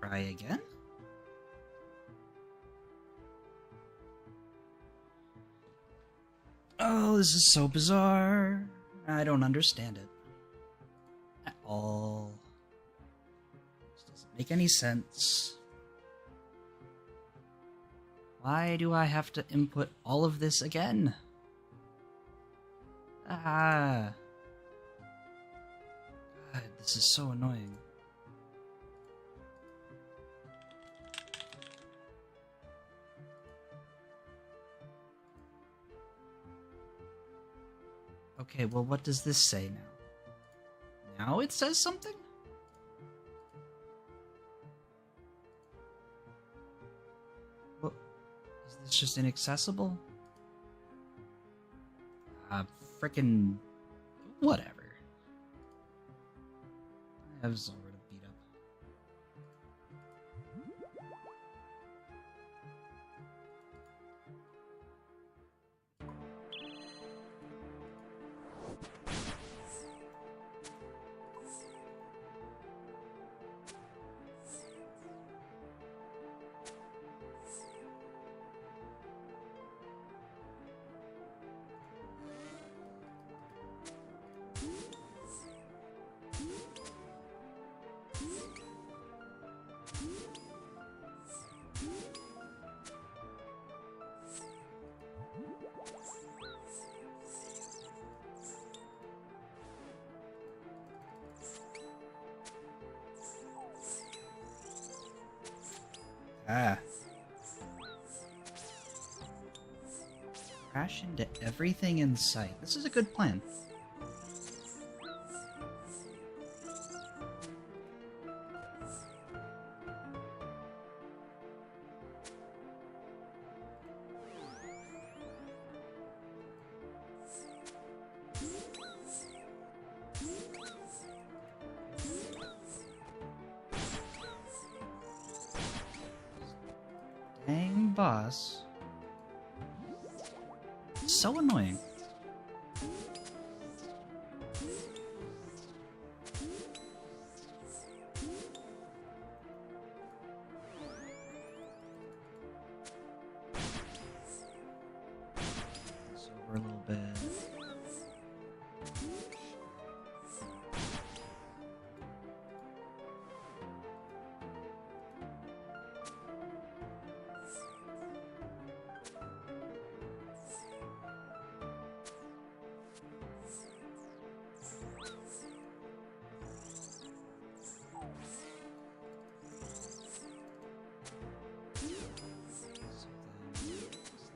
Try again? Oh, this is so bizarre. I don't understand it at all. This doesn't make any sense. Why do I have to input all of this again? Ah. God, this is so annoying. Okay, well, what does this say now? Now it says something? What? Is this just inaccessible? Frickin' whatever. I have Zulrah to beat up. Ah. Crash into everything in sight. This is a good plan. Dang boss. So annoying. This over a little bit.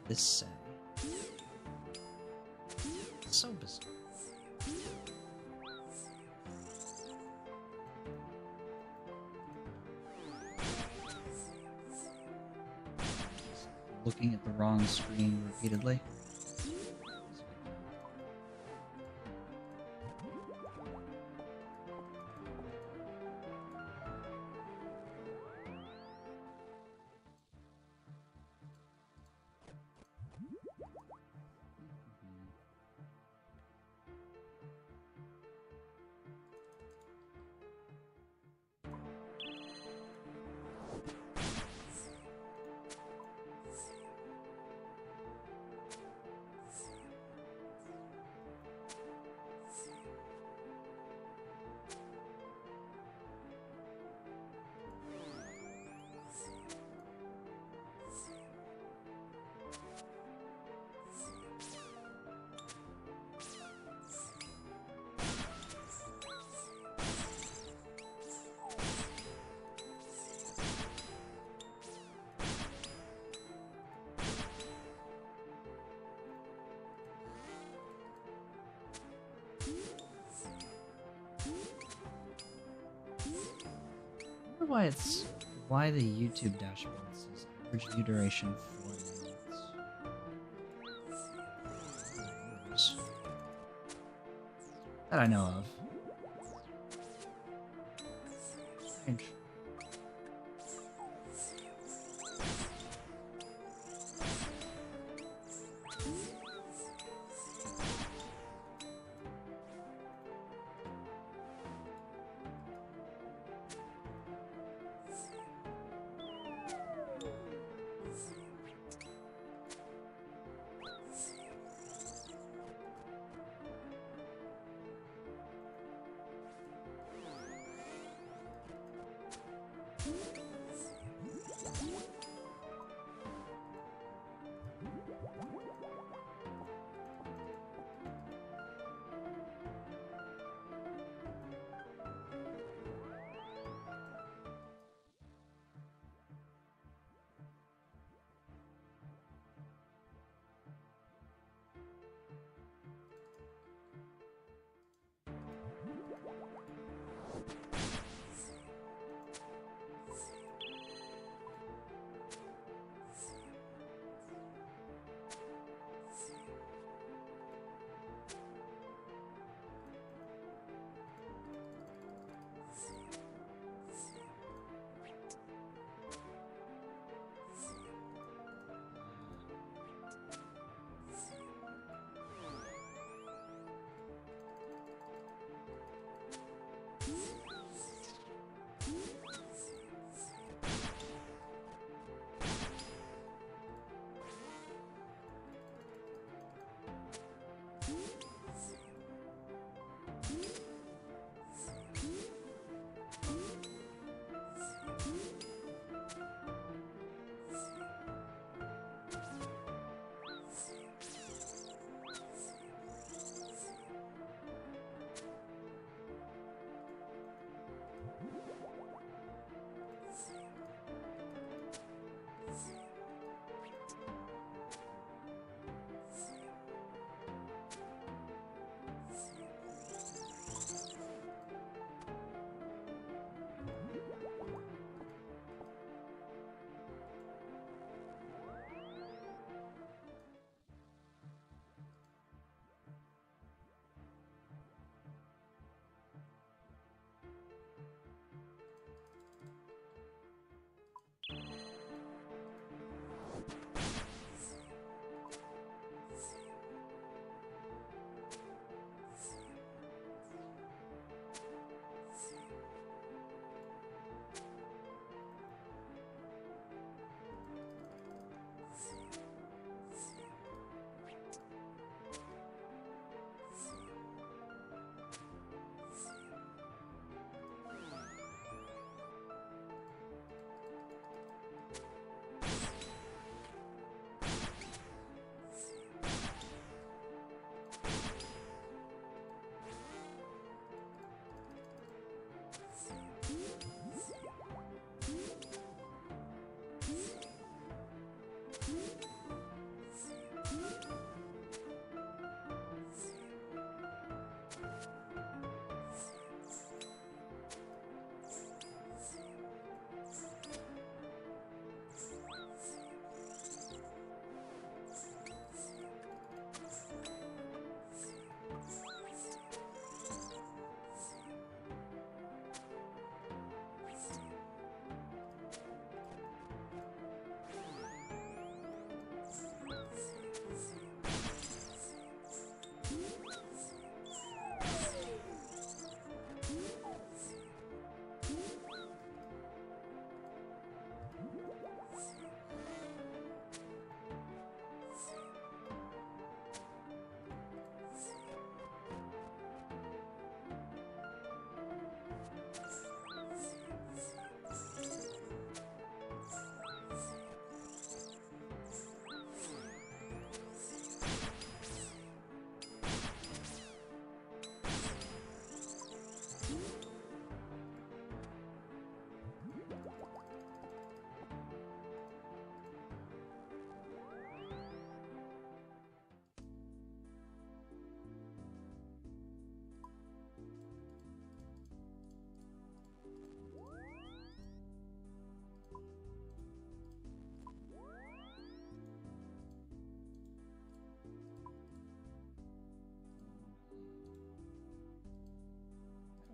This say? So bizarre. Looking at the wrong screen repeatedly. I wonder why the YouTube dashboard says average view duration 4 minutes. That I know of. Strange.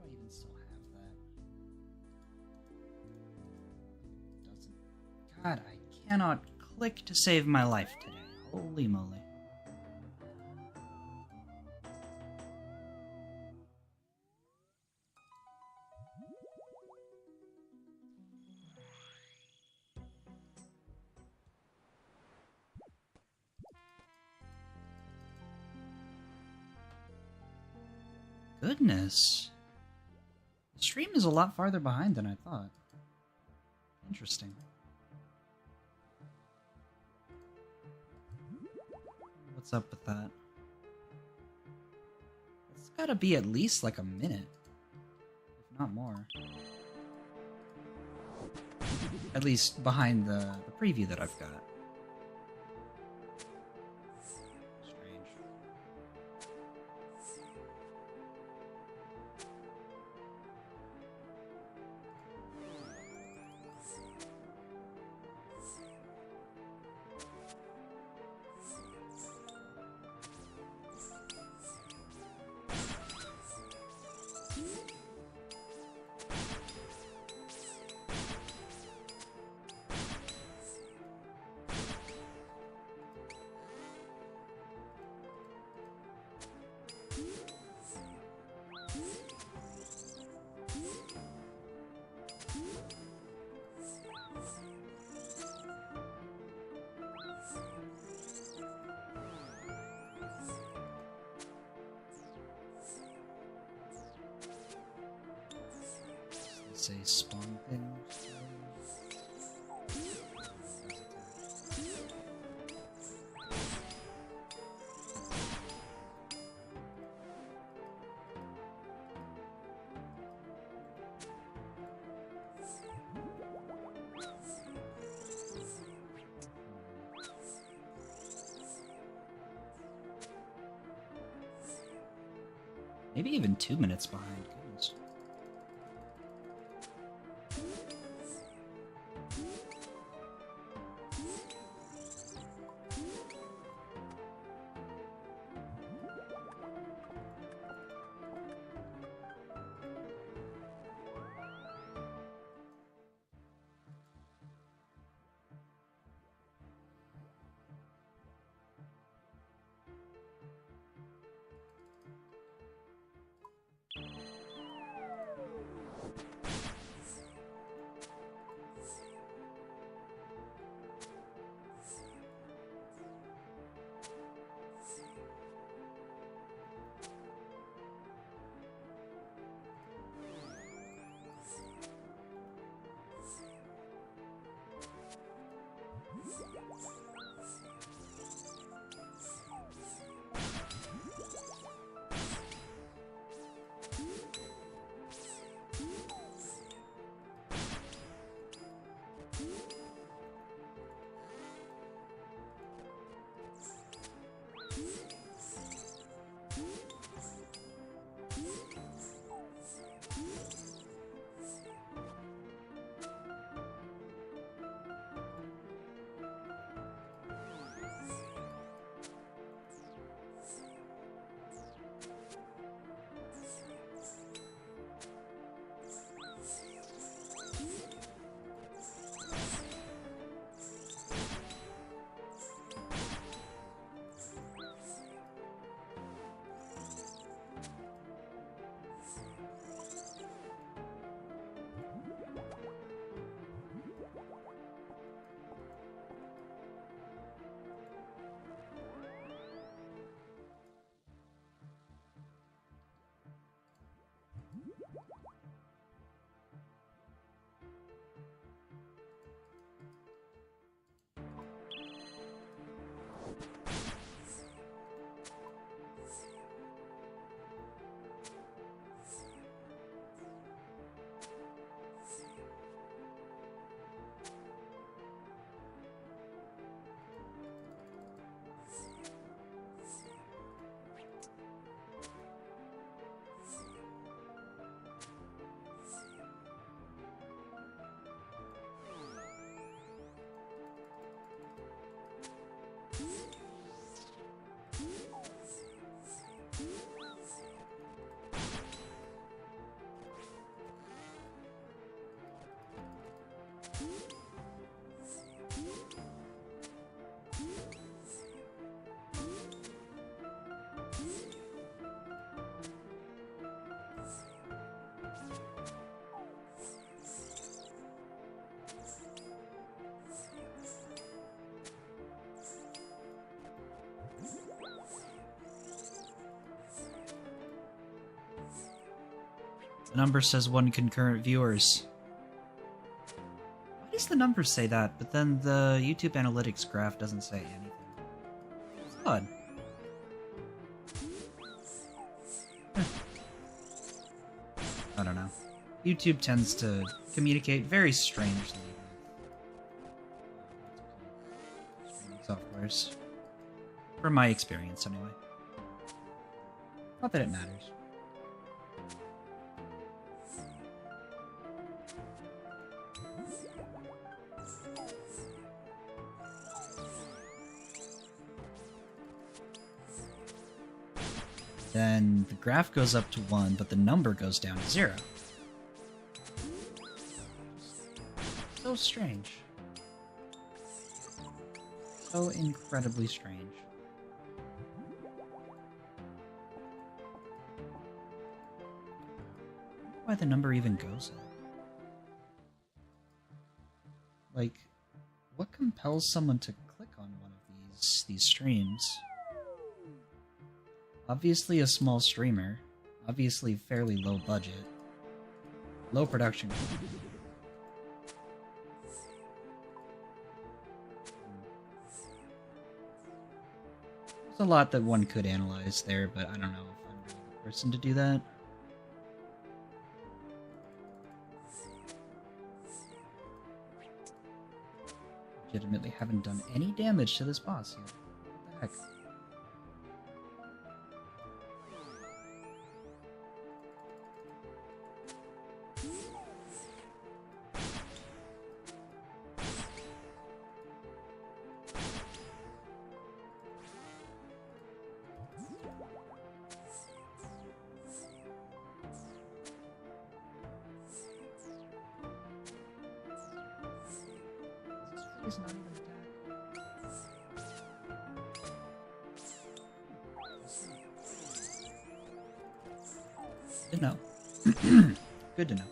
even still have that? Doesn't. God, I cannot click to save my life today. Holy moly. Goodness. The stream is a lot farther behind than I thought. Interesting. What's up with that? It's gotta be at least like a minute, if not more. At least behind the preview that I've got. Strange. say spawn things. Maybe even 2 minutes behind. Goodness. The number says 1 concurrent viewers. Why does the number say that, but then the YouTube analytics graph doesn't say anything? It's odd. I don't know. YouTube tends to communicate very strangely with streaming softwares. From my experience, anyway. Not that it matters. Then the graph goes up to 1, but the number goes down to 0. So strange. So incredibly strange. Why the number even goes up? Like, what compels someone to click on one of these streams? Obviously a small streamer, obviously fairly low budget. Low production. There's a lot that one could analyze there, but I don't know if I'm really the person to do that. Legitimately haven't done any damage to this boss yet. What the heck? He's not even attacked. Good to know. Good to know.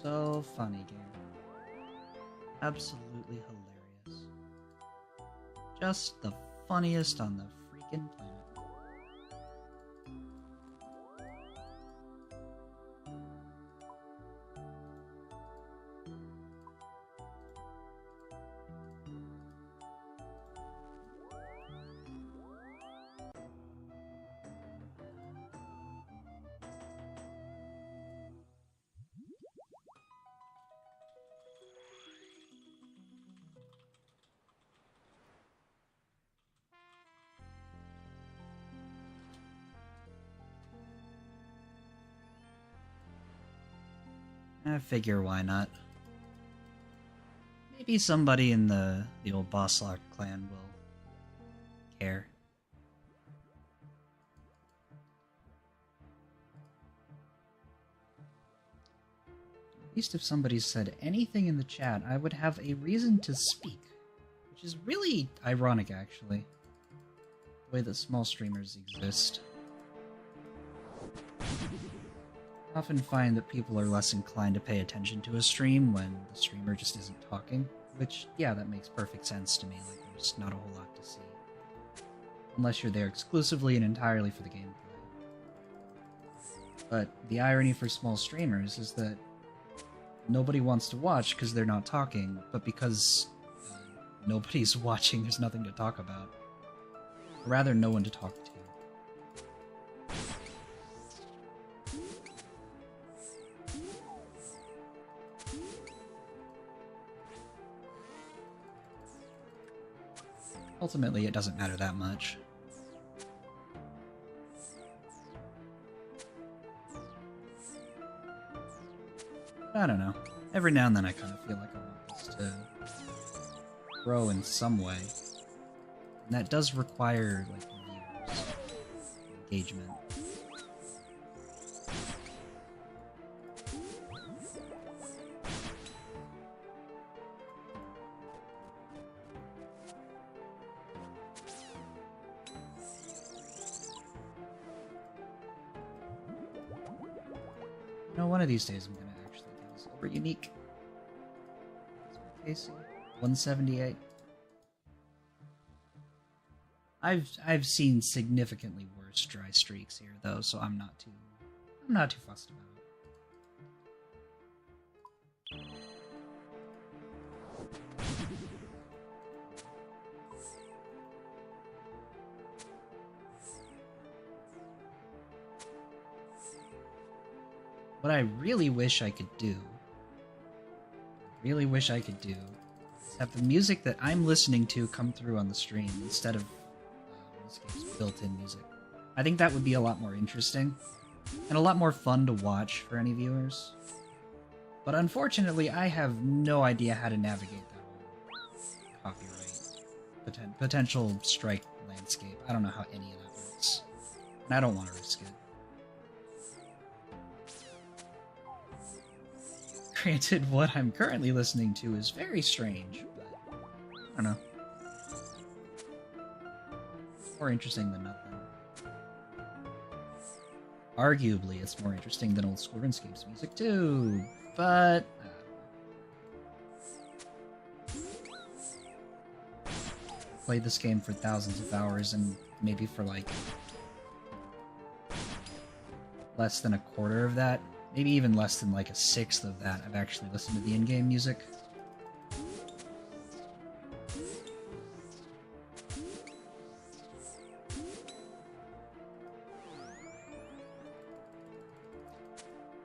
So funny, game. Absolutely hilarious. Just the funniest on the freaking planet. I figure why not. Maybe somebody in the old Boss Lock clan will care. At least if somebody said anything in the chat, I would have a reason to speak. Which is really ironic, actually. The way that small streamers exist. I often find that people are less inclined to pay attention to a stream when the streamer just isn't talking, which, yeah, that makes perfect sense to me, like there's not a whole lot to see. Unless you're there exclusively and entirely for the gameplay. But the irony for small streamers is that nobody wants to watch because they're not talking, but because nobody's watching, there's nothing to talk about. Or rather, no one to talk to. Ultimately, it doesn't matter that much. I don't know. Every now and then I kind of feel like I want this to grow in some way. And that does require, like, years of engagement. You know, one of these days I'm gonna actually do this over unique. Casey, 178. I've seen significantly worse dry streaks here though, so I'm not too fussed about it. what I really wish I could do, is have the music that I'm listening to come through on the stream instead of RuneScape's built-in music. I think that would be a lot more interesting, and a lot more fun to watch for any viewers. But unfortunately, I have no idea how to navigate that whole copyright potential strike landscape. I don't know how any of that works, and I don't want to risk it. Granted, what I'm currently listening to is very strange, but I don't know. More interesting than nothing. Arguably, it's more interesting than old school RuneScape's music too, but played this game for thousands of hours, and maybe for like less than a quarter of that, maybe even less than like a sixth of that, I've actually listened to the in-game music.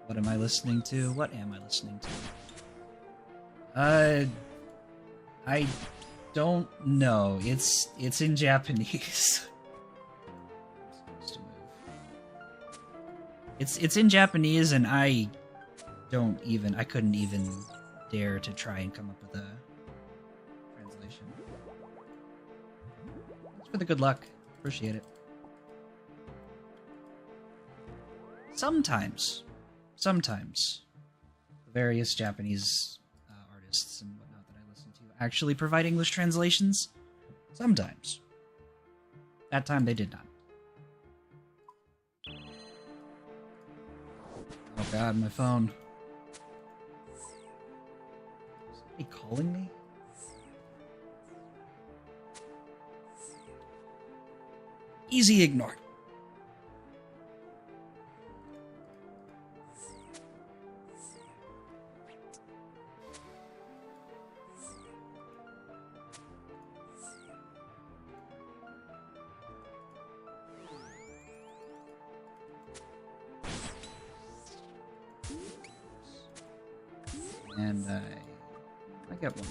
What am I listening to? What am I listening to? I don't know. It's in Japanese. It's in Japanese, and I couldn't even dare to try and come up with a translation. Thanks for the good luck. Appreciate it. Sometimes, the various Japanese artists and whatnot that I listen to actually provide English translations. Sometimes. That time they did not. Oh god, my phone. Is somebody calling me? Easy ignored. And I get one.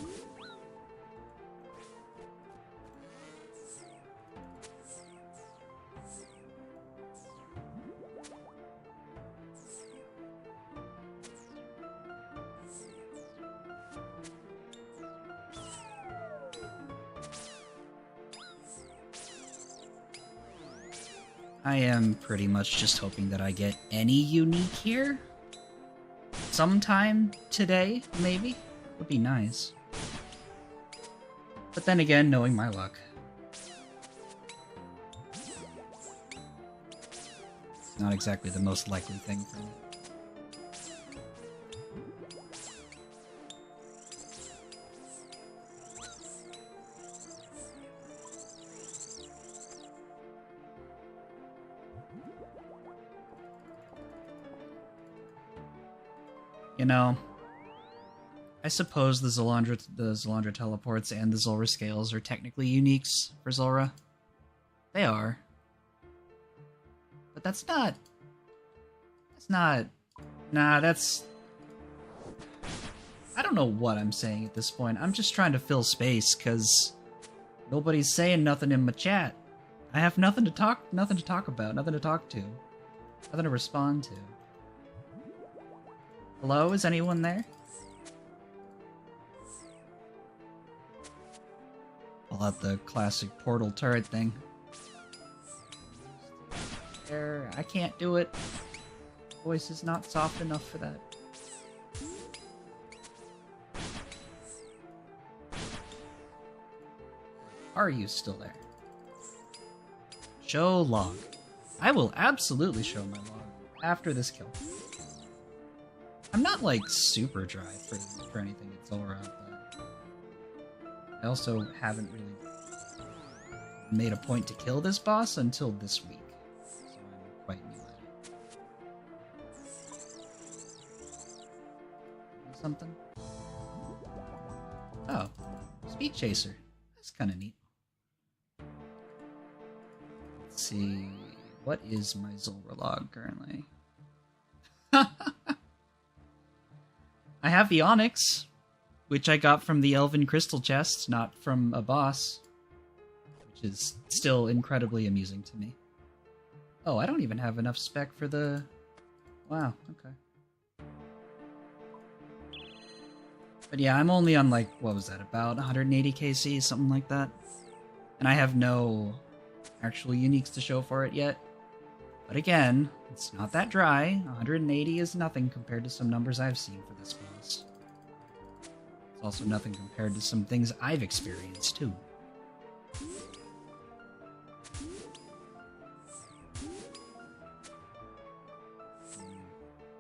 I am pretty much just hoping that I get any unique here. Sometime today, maybe? Would be nice. But then again, knowing my luck. It's not exactly the most likely thing for me. You know, I suppose the Zulrah teleports and the Zulrah scales are technically uniques for Zulrah. They are. But that's not... Nah, that's... I don't know what I'm saying at this point. I'm just trying to fill space, because nobody's saying nothing in my chat. I have nothing to talk about, nothing to talk to, nothing to respond to. Hello, is anyone there? Pull out the classic portal turret thing. There, I can't do it. Voice is not soft enough for that. Are you still there? Show log. I will absolutely show my log after this kill. I'm not, like, super dry for anything at Zulrah, but I also haven't really made a point to kill this boss until this week, so I'm quite new at it. Something? Oh, Speed Chaser. That's kind of neat. Let's see, what is my Zulrah log currently? I have the Onyx, which I got from the Elven Crystal chest, not from a boss, which is still incredibly amusing to me. Oh, I don't even have enough spec for the... Wow, okay. But yeah, I'm only on like, what was that, about 180 KC, something like that. And I have no actual uniques to show for it yet. But again, it's not that dry. 180 is nothing compared to some numbers I've seen for this boss. It's also nothing compared to some things I've experienced, too.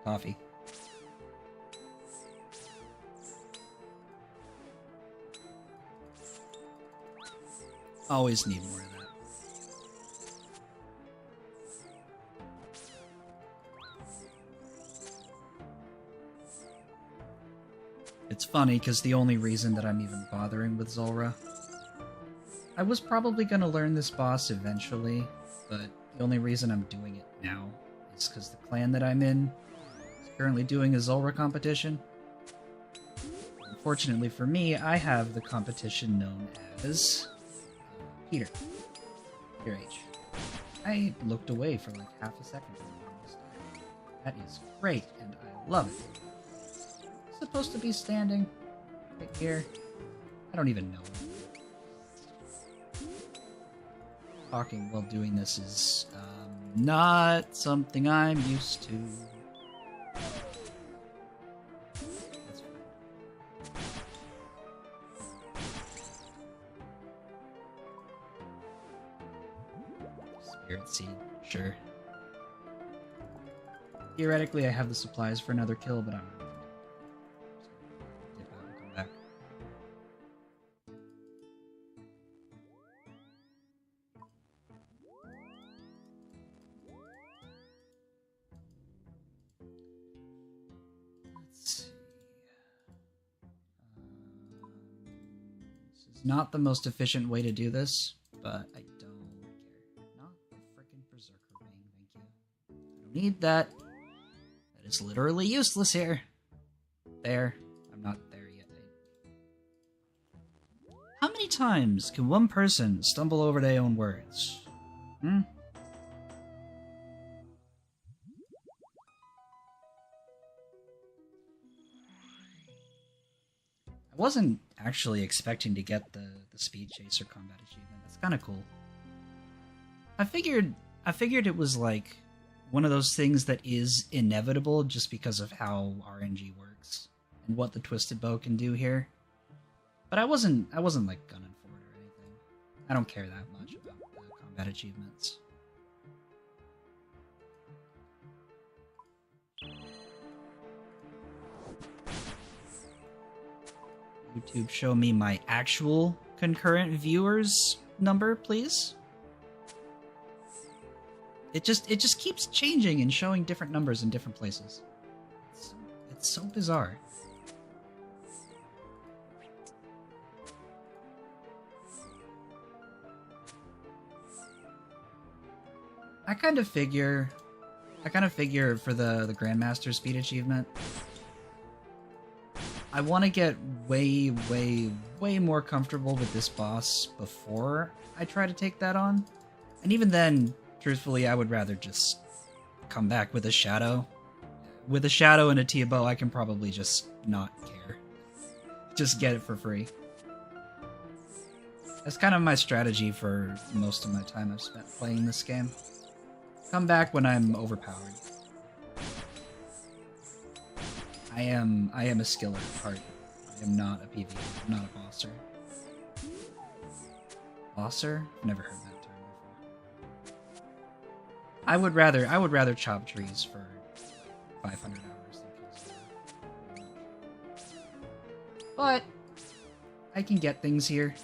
Coffee. Always need more of that. It's funny, because the only reason that I'm even bothering with Zulrah... I was probably going to learn this boss eventually, but the only reason I'm doing it now is because the clan that I'm in is currently doing a Zulrah competition. Unfortunately for me, I have the competition known as... Peter H. I looked away for like half a second. That is great, and I love it. I'm supposed to be standing right here. I don't even know. Talking while doing this is not something I'm used to. Spirit Seed, sure. Theoretically, I have the supplies for another kill, but I'm not. Dip out and come back. Let's see. This is not the most efficient way to do this, but I don't care. Not the frickin' Berserker Ring, thank you. I don't need that. That is literally useless here. There. I'm not there yet. How many times can one person stumble over their own words? Hmm? I wasn't actually expecting to get the Speed Chaser combat achievement. That's kind of cool. I figured it was like one of those things that is inevitable just because of how RNG works and what the Twisted Bow can do here. But I wasn't like gunning for it or anything. I don't care that much about the combat achievements. YouTube, show me my actual concurrent viewers number, please. It just keeps changing and showing different numbers in different places. It's so bizarre. I kind of figure for the Grandmaster Speed achievement, I want to get way more comfortable with this boss before I try to take that on. And even then, truthfully, I would rather just come back with a Shadow. With a Shadow and a Tia Bow, I can probably just not care. Just get it for free. That's kind of my strategy for most of my time I've spent playing this game. Come back when I'm overpowered. I am a skiller at heart. I am not a PvE. I'm not a bosser. Bosser? I've never heard that term before. I would rather chop trees for 500 hours than kill someone. But I can get things here.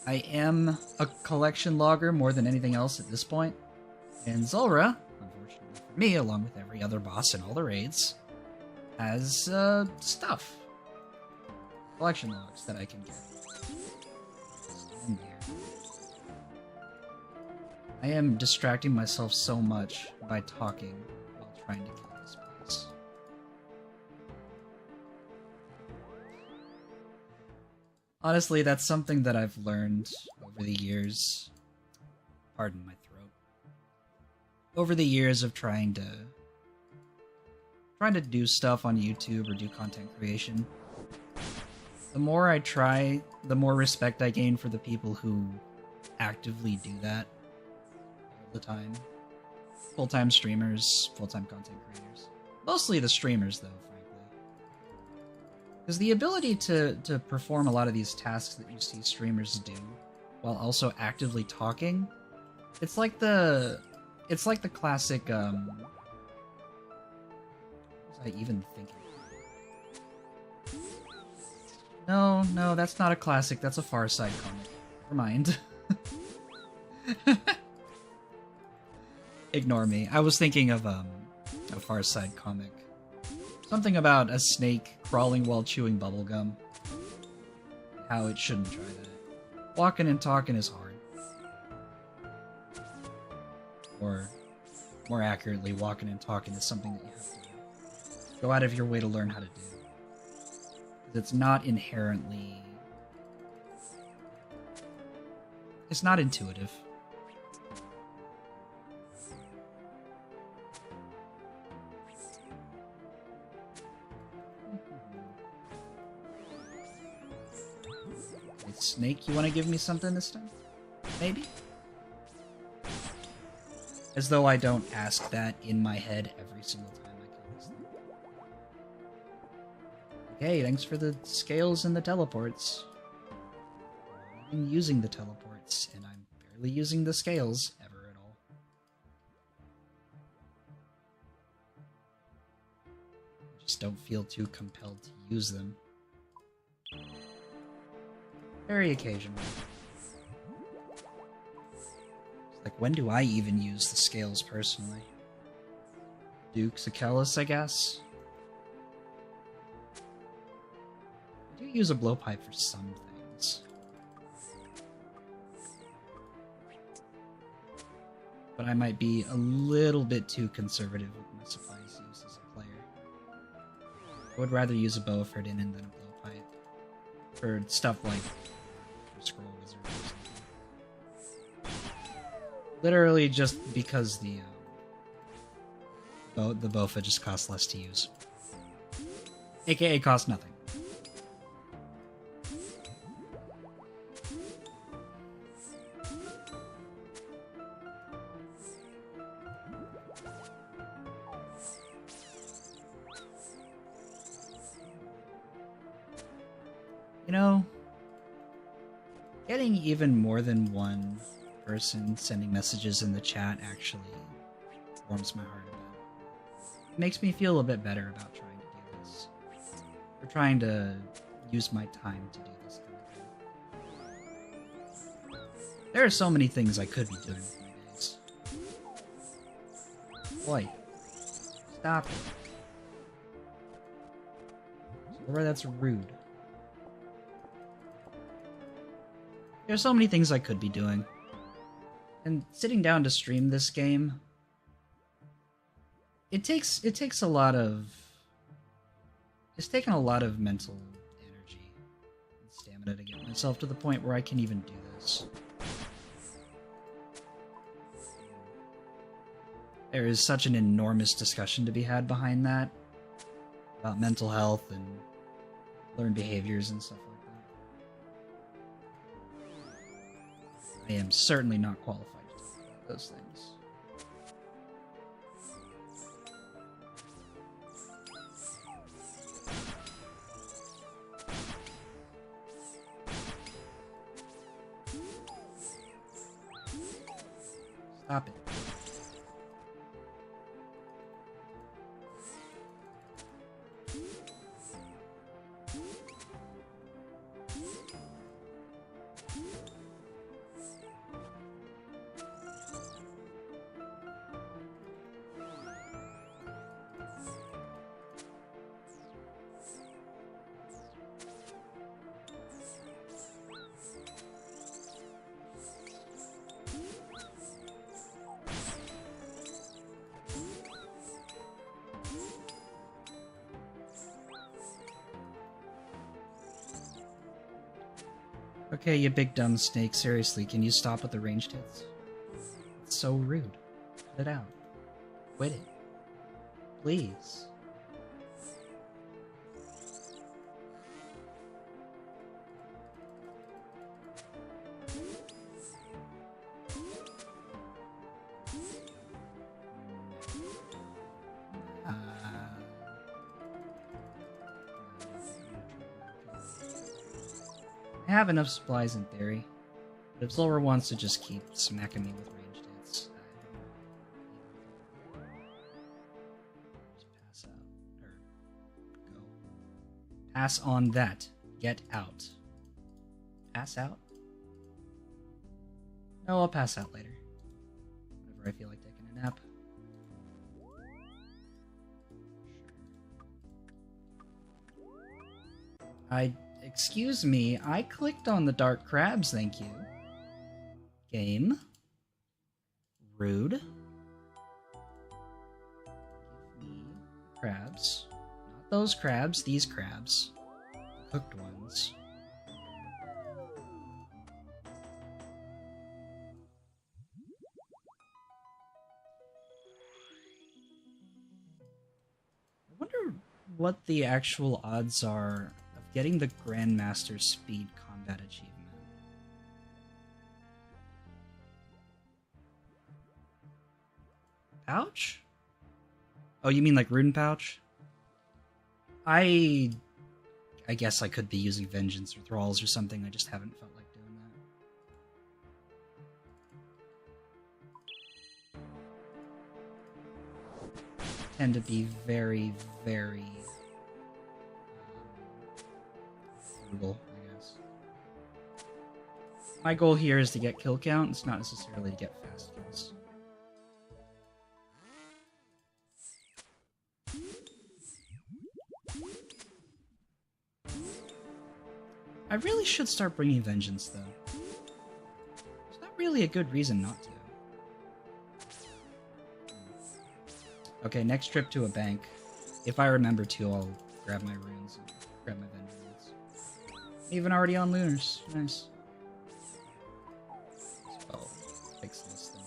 I am a collection logger more than anything else at this point. And Zulrah, unfortunately for me, along with every other boss in all the raids, has stuff. Collection logs that I can get. Stand here. I am distracting myself so much by talking while trying to kill this place. Honestly, that's something that I've learned over the years. Pardon my throat. Over the years of trying to do stuff on YouTube or do content creation. The more I try, the more respect I gain for the people who actively do that all the time. Full-time streamers, full-time content creators. Mostly the streamers, though, frankly. Because the ability to perform a lot of these tasks that you see streamers do, while also actively talking, it's like the classic, what was I even thinking? No, that's not a classic, that's a Far Side comic. Never mind. Ignore me. I was thinking of a Far Side comic. Something about a snake crawling while chewing bubblegum. How it shouldn't try that. Walking and talking is hard. Or, more accurately, walking and talking is something that you have to go out of your way to learn how to do. It's not inherently... It's not intuitive. Hey, Snake, you want to give me something this time? Maybe? As though I don't ask that in my head every single time I kill this thing. Okay, thanks for the scales and the teleports. I'm using the teleports, and I'm barely using the scales ever at all. I just don't feel too compelled to use them. Very occasionally. Like, when do I even use the scales personally? Dukes Achilles, I guess? I do use a blowpipe for some things. But I might be a little bit too conservative with my supplies use as a player. I would rather use a bow for Dinin than a blowpipe. For stuff like Scroll Wizard or something. Literally just because the Bofa just costs less to use. AKA costs nothing. You know, getting even more than one person sending messages in the chat actually warms my heart a bit. It makes me feel a bit better about trying to do this. Or trying to use my time to do this kind of thing. There are so many things I could be doing with my days. Boy, stop it. Or that's rude. There's so many things I could be doing. And sitting down to stream this game, it takes a lot of... It's taken a lot of mental energy and stamina to get myself to the point where I can even do this. There is such an enormous discussion to be had behind that. About mental health and learned behaviors and stuff like that. I am certainly not qualified to talk about those things. Stop it. Okay, you big dumb snake, seriously, can you stop with the ranged hits? It's so rude. Cut it out. Quit it. Please. I have enough supplies in theory, but if Zulrah wants to just keep smacking me with ranged hits, just pass out. Or go. Pass on that. Get out. Pass out? No, I'll pass out later. Whenever I feel like taking a nap. Excuse me, I clicked on the dark crabs, thank you. Game. Rude. Give me crabs. Not those crabs, these crabs. The cooked ones. I wonder what the actual odds are getting the Grandmaster Speed Combat Achievement. Pouch? Oh, you mean like Rune Pouch? I guess I could be using Vengeance or Thralls or something, I just haven't felt like doing that. Tend to be very, very frugal, I guess. My goal here is to get kill count, it's not necessarily to get fast kills. I really should start bringing Vengeance, though. There's not really a good reason not to. Okay, next trip to a bank. If I remember to, I'll grab my runes and grab my Vengeance. Even already on Lunars. Nice. Oh, fix this thing.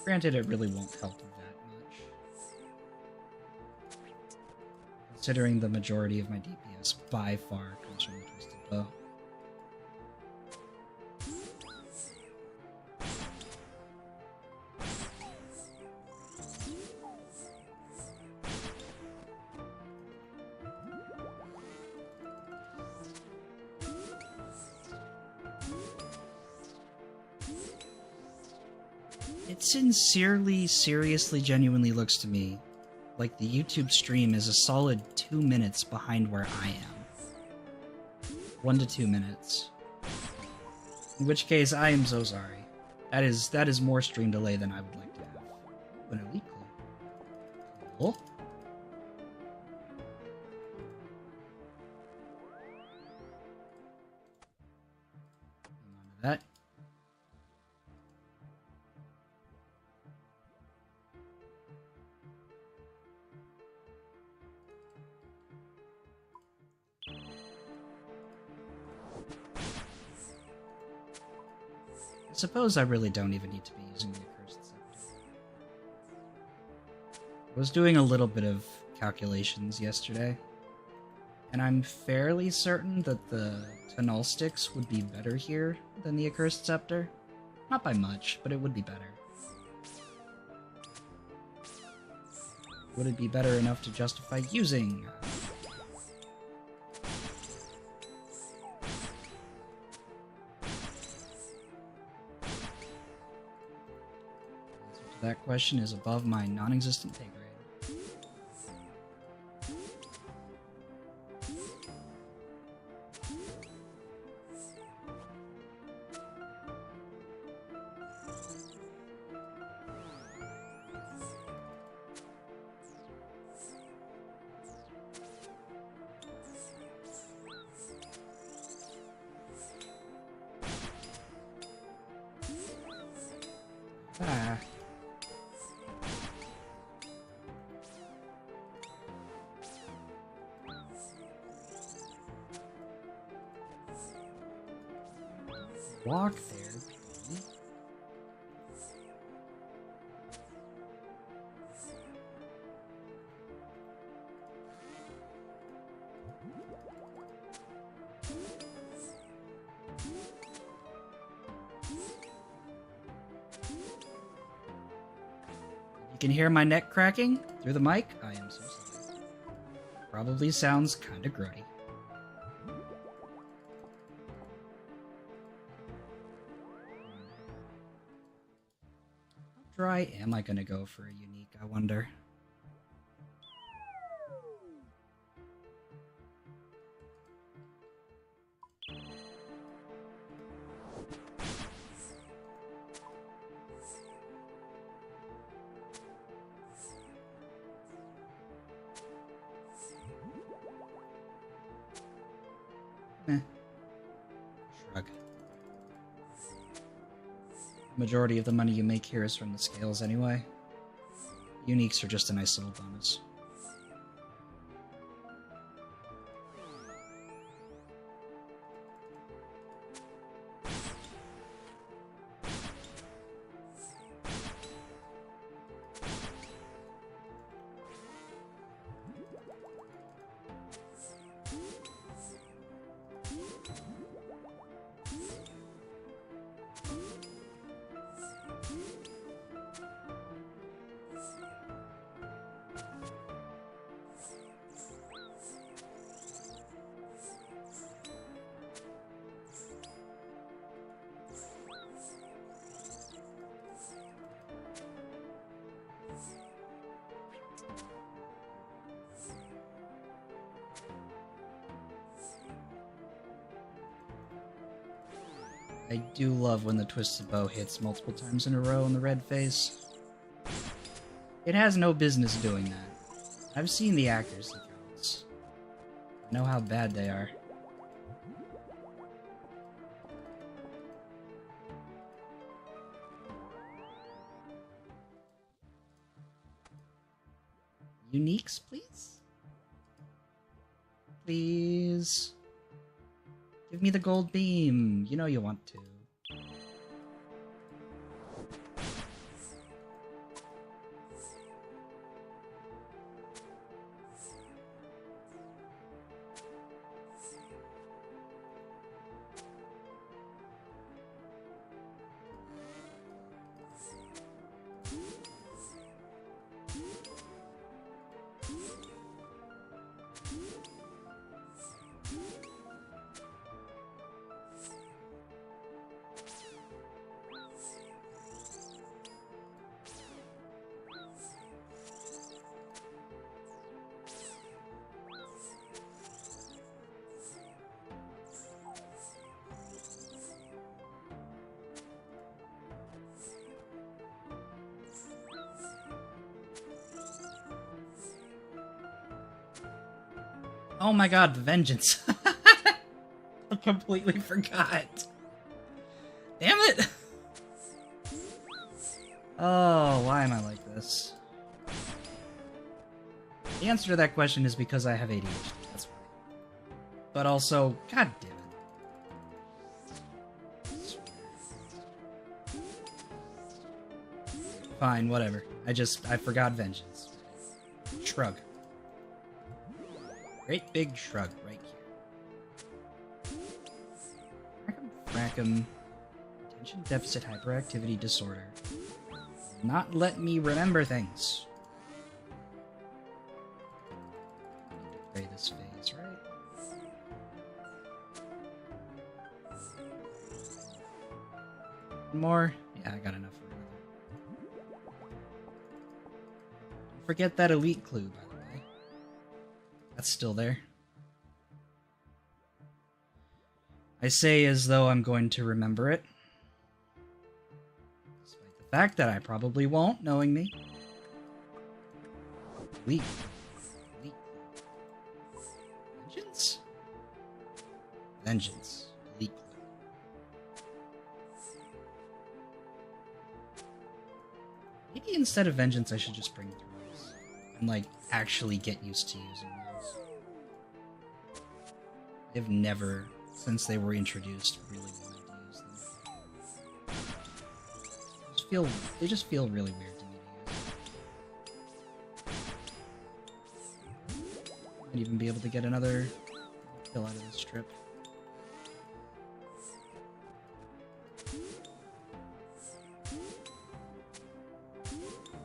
Granted, it really won't help that much. Considering the majority of my DPS by far comes from the Twisted Bow. It sincerely, seriously, genuinely looks to me like the YouTube stream is a solid 2 minutes behind where I am. 1 to 2 minutes. In which case, I am so sorry. That is more stream delay than I would like to have. An elite clue. Cool. Hang on to that. I suppose I really don't even need to be using the Accursed Scepter. I was doing a little bit of calculations yesterday, and I'm fairly certain that the Tunnel Sticks would be better here than the Accursed Scepter. Not by much, but it would be better. Would it be better enough to justify using? That question is above my non-existent pay grade. walk there. You can hear my neck cracking through the mic. I am so sorry. Probably sounds kind of grody. How dry am I gonna go for a unique, I wonder? Shrug. The majority of the money you make here is from the scales anyway. Uniques are just a nice little bonus. I do love when the twisted bow hits multiple times in a row in the red phase. It has no business doing that. I've seen the accuracy counts. I know how bad they are. Uniques, please? Please? Give me the gold beam. You know you want to. Oh my god, vengeance. I completely forgot. Damn it! Oh, why am I like this? The answer to that question is because I have ADHD, that's why. But also, god damn it. Fine, whatever. I forgot vengeance. Shrug. Great big shrug right here. Frackum. Attention deficit hyperactivity disorder. Not let me remember things. Play this phase, right? One more? Yeah, I got enough for another. Don't forget that elite clue, by the way. That's still there. I say as though I'm going to remember it. Despite the fact that I probably won't, knowing me. Elite. Elite. Vengeance? Vengeance. Elite clue. Maybe instead of vengeance I should just bring throws. And like, actually get used to using those. They've never, since they were introduced, really wanted to use them. just feel really weird to me to use. Might even be able to get another kill out of this trip.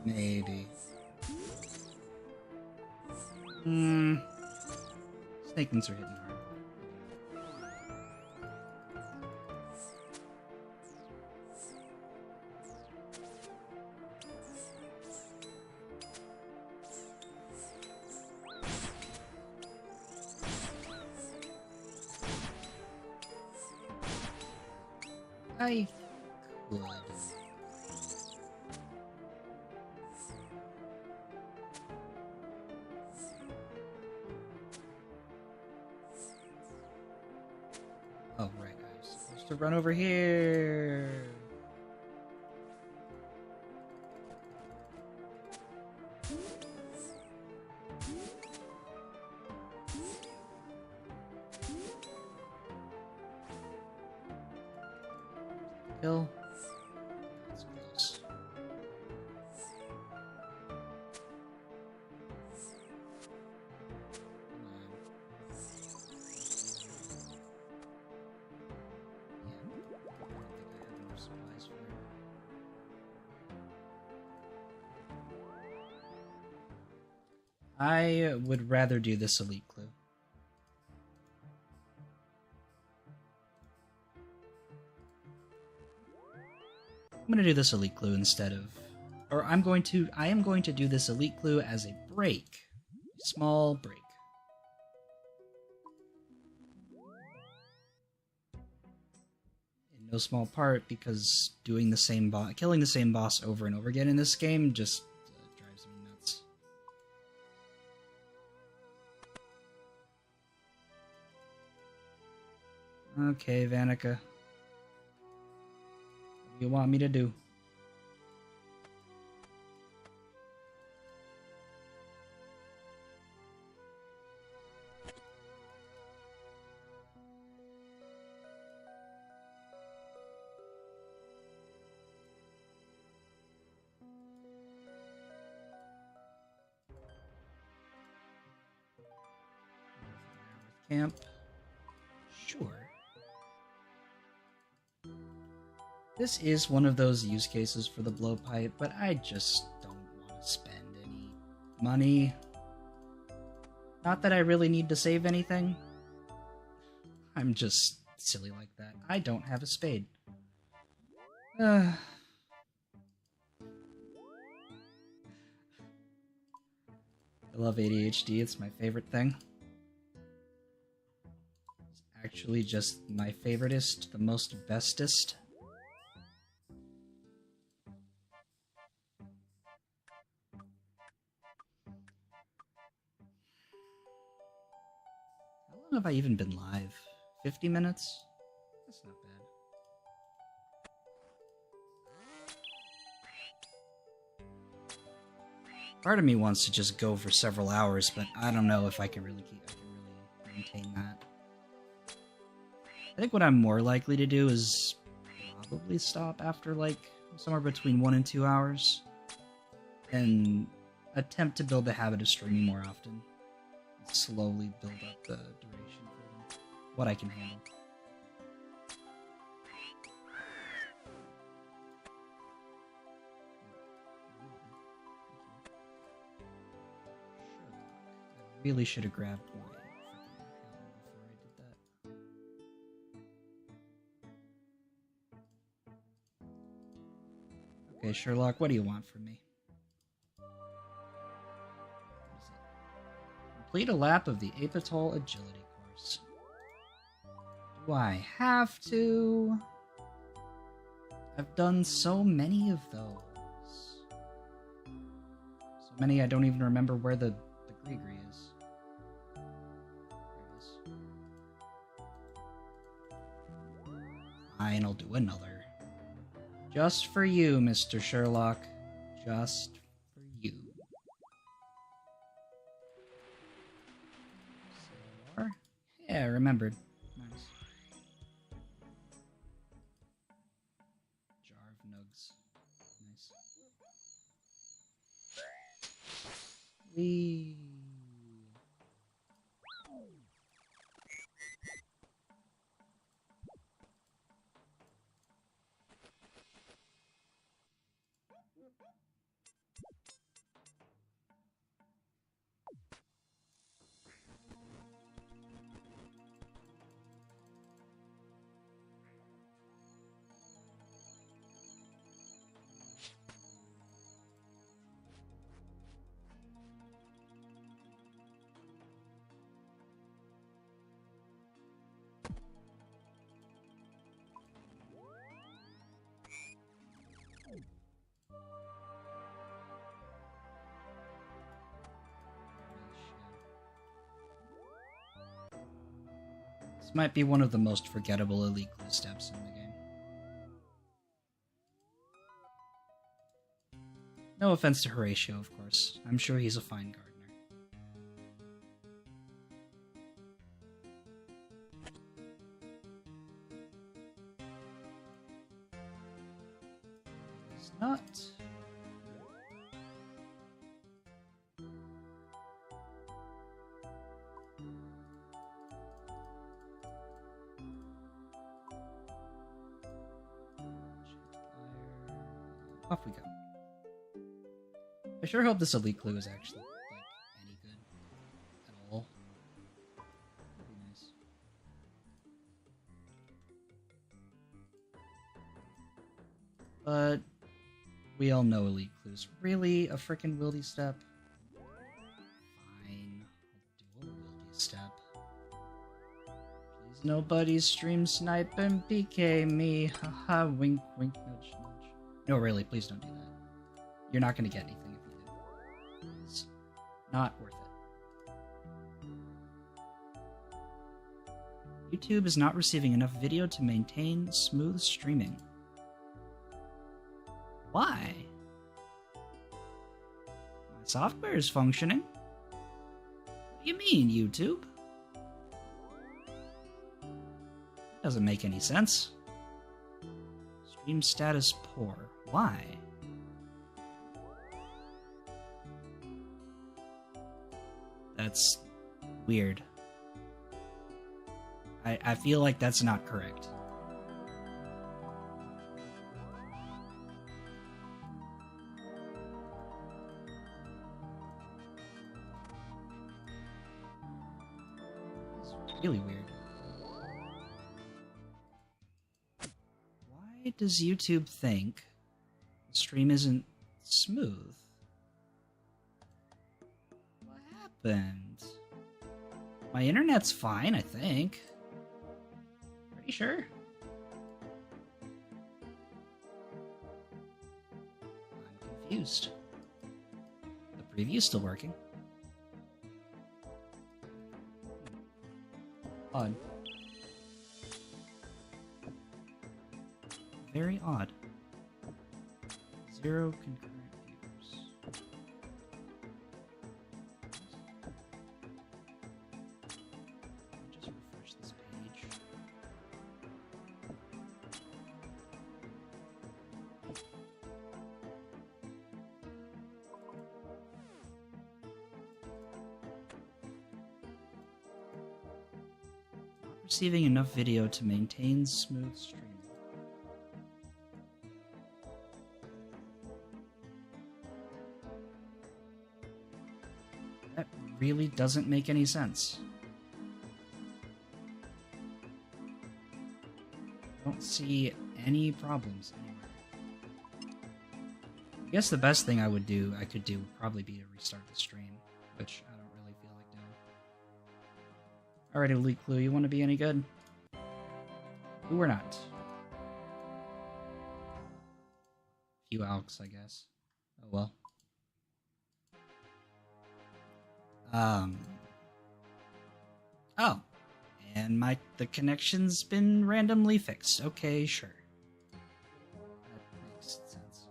Maybe. Snakemans are hitting hard. I could. Oh, right, I was supposed to run over here. Kill. That's close. I would rather do this elite clue. I'm going to do this elite clue instead of... Or I am going to do this elite clue as a break. Small break. In no small part because killing the same boss over and over again in this game just drives me nuts. Okay, Vanica. What do you want me to do? Camp. Sure. This is one of those use cases for the blowpipe, but I just don't want to spend any money. Not that I really need to save anything. I'm just silly like that. I don't have a spade. I love ADHD, it's my favorite thing. It's actually just my favoritist, the most bestest. How long have I even been live? 50 minutes? That's not bad. Part of me wants to just go for several hours, but I don't know if I can really maintain that. I think what I'm more likely to do is probably stop after like somewhere between 1 and 2 hours and attempt to build the habit of streaming more often. Slowly build up the duration for what I can handle. I really should have grabbed my freaking helm before I did that. Okay, Sherlock, what do you want from me? Complete a lap of the Apatol Agility course. Do I have to? I've done so many of those. So many I don't even remember where the Grigri is. There it is. Fine, I'll do another. Just for you, Mr. Sherlock. Just for you. Yeah, I remembered. Nice. Jar of nugs. Whee! This might be one of the most forgettable elite clue steps in the game. No offense to Horatio, of course. I'm sure he's a fine gardener. He's not. Off we go. I sure hope this elite clue is actually, like, any good at all. That'd be nice. But we all know elite clues. Really? A frickin' wildy step? Fine. I'll do a wildy step. Please nobody stream snipe and PK me. Haha, wink wink nudge nudge. No, really, please don't do that. You're not gonna get anything if you do. It's not worth it. YouTube is not receiving enough video to maintain smooth streaming. Why? My software is functioning. What do you mean, YouTube? Doesn't make any sense. Stream status poor. Why? That's weird. I feel like that's not correct. It's really weird. Why does YouTube think the stream isn't smooth? What happened? My internet's fine, I think. Pretty sure. I'm confused. The preview's still working. Odd. Very odd. 0 concurrent viewers. I'll just refresh this page. Not receiving enough video to maintain smooth streaming. That really doesn't make any sense. I don't see any problems anywhere. I guess the best thing I could do would probably be to restart the stream, which I don't really feel like doing. Alright, Elite Clue, you want to be any good? Who or not? Few alks, I guess. Oh well. Oh. And the connection's been randomly fixed. Okay, sure. That makes sense.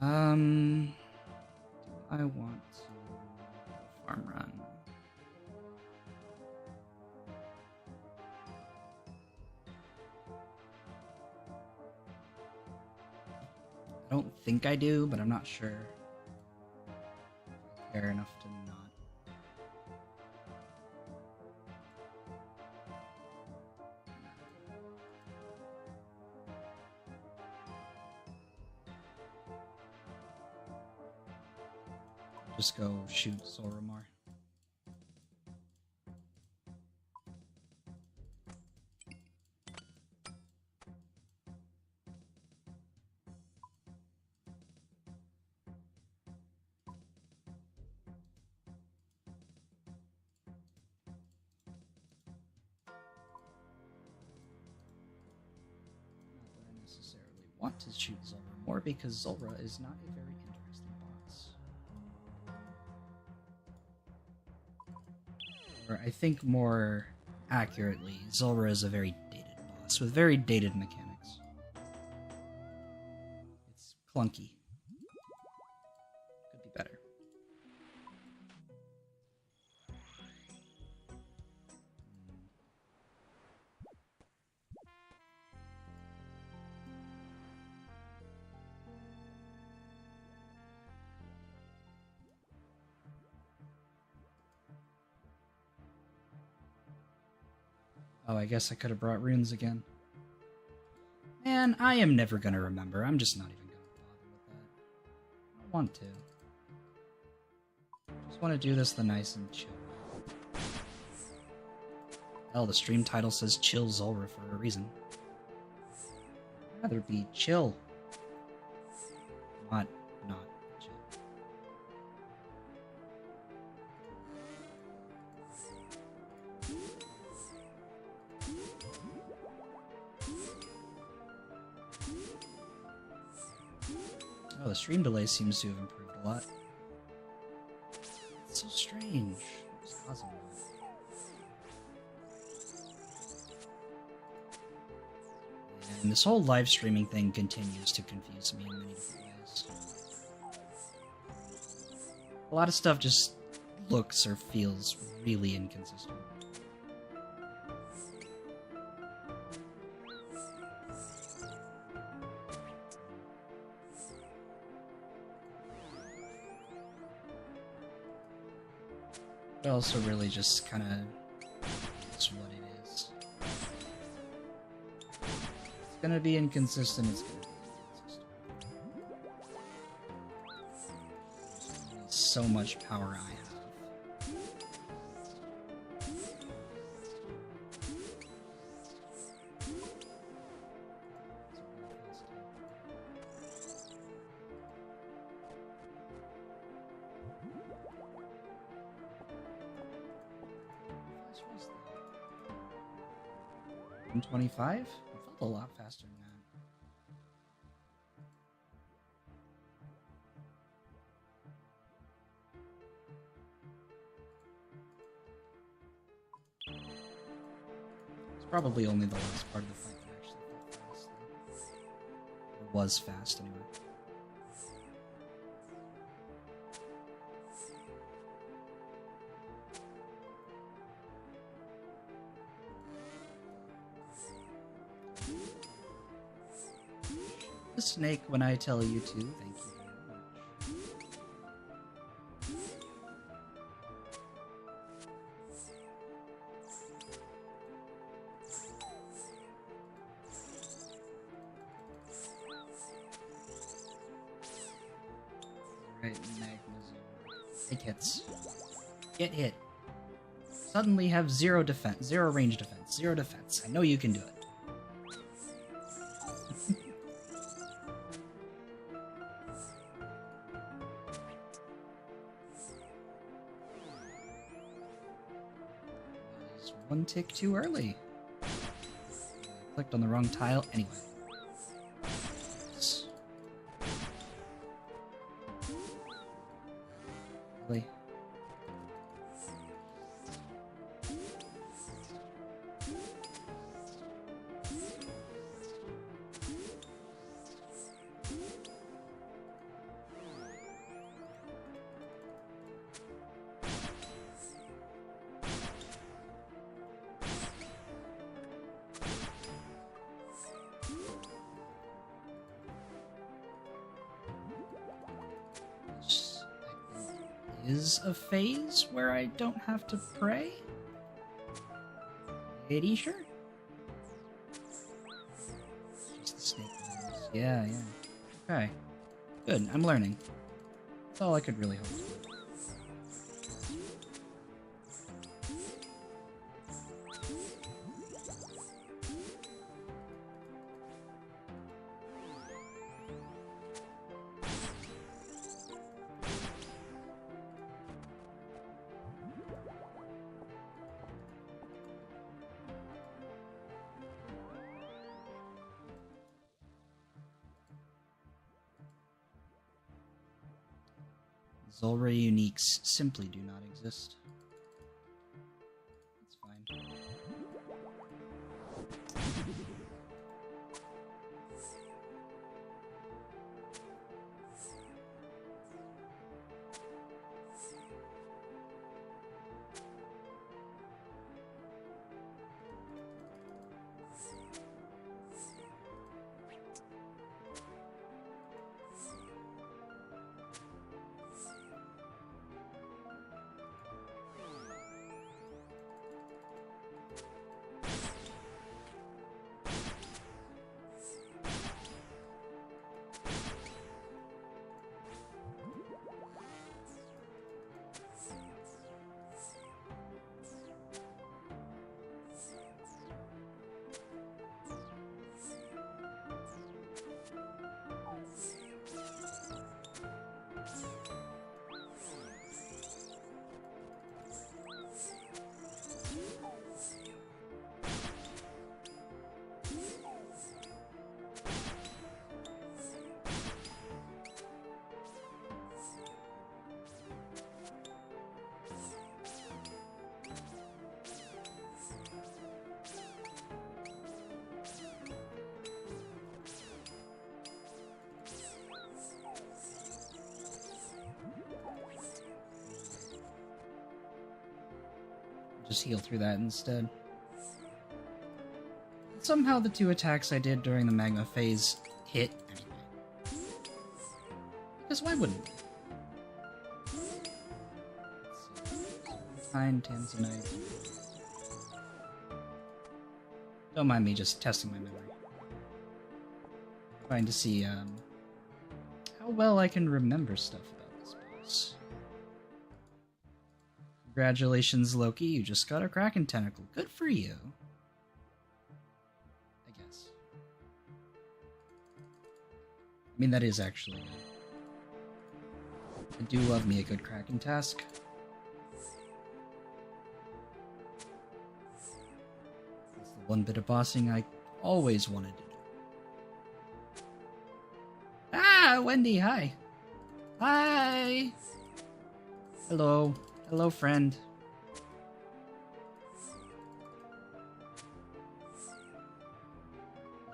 Do I want to farm run? I don't think I do, but I'm not sure. care enough to not. Just go shoot Zulrah more. Want to shoot Zulrah more because Zulrah is not a very interesting boss. Or I think more accurately, Zulrah is a very dated boss with very dated mechanics. It's clunky. Could be better. Oh, I guess I could have brought runes again. Man, I am never gonna remember. I'm just not even gonna bother with that. I don't want to. I just want to do this the nice and chill. Hell, the stream title says Chill Zulrah for a reason. I'd rather be chill. Not chill. Oh, the stream delay seems to have improved a lot. It's so strange. What's causing that? And this whole live streaming thing continues to confuse me in many different ways. A lot of stuff just looks or feels really inconsistent. But also really just kind of is what it is. It's gonna be inconsistent, it's gonna be inconsistent. There's only so much power I have. How fast was that? 125? It felt a lot faster than that. It's probably only the last part of the fight that actually felt fast. Or was fast, anyway. The snake when I tell you to, thank you very much. Right, Magnezone. Take hits. Get hit. Suddenly have zero defense, zero range defense, zero defense. I know you can do it. One tick too early. I clicked on the wrong tile anyway. Really? is a phase where I don't have to pray? Pretty sure? Just the snake ones. Yeah, yeah. Okay. Good, I'm learning. That's all I could really hope for. Zulrah uniques simply do not exist. It's fine. Just heal through that instead. Somehow the two attacks I did during the magma phase hit anyway. Because why wouldn't they? Fine, Tanzanite. Don't mind me just testing my memory. Trying to see how well I can remember stuff about this boss. Congratulations, Loki, you just got a Kraken tentacle. Good for you. I guess. I mean, that is actually... I do love me a good Kraken task. It's the one bit of bossing I always wanted to do. Ah, Wendy, hi. Hi. Hello. Hello, friend.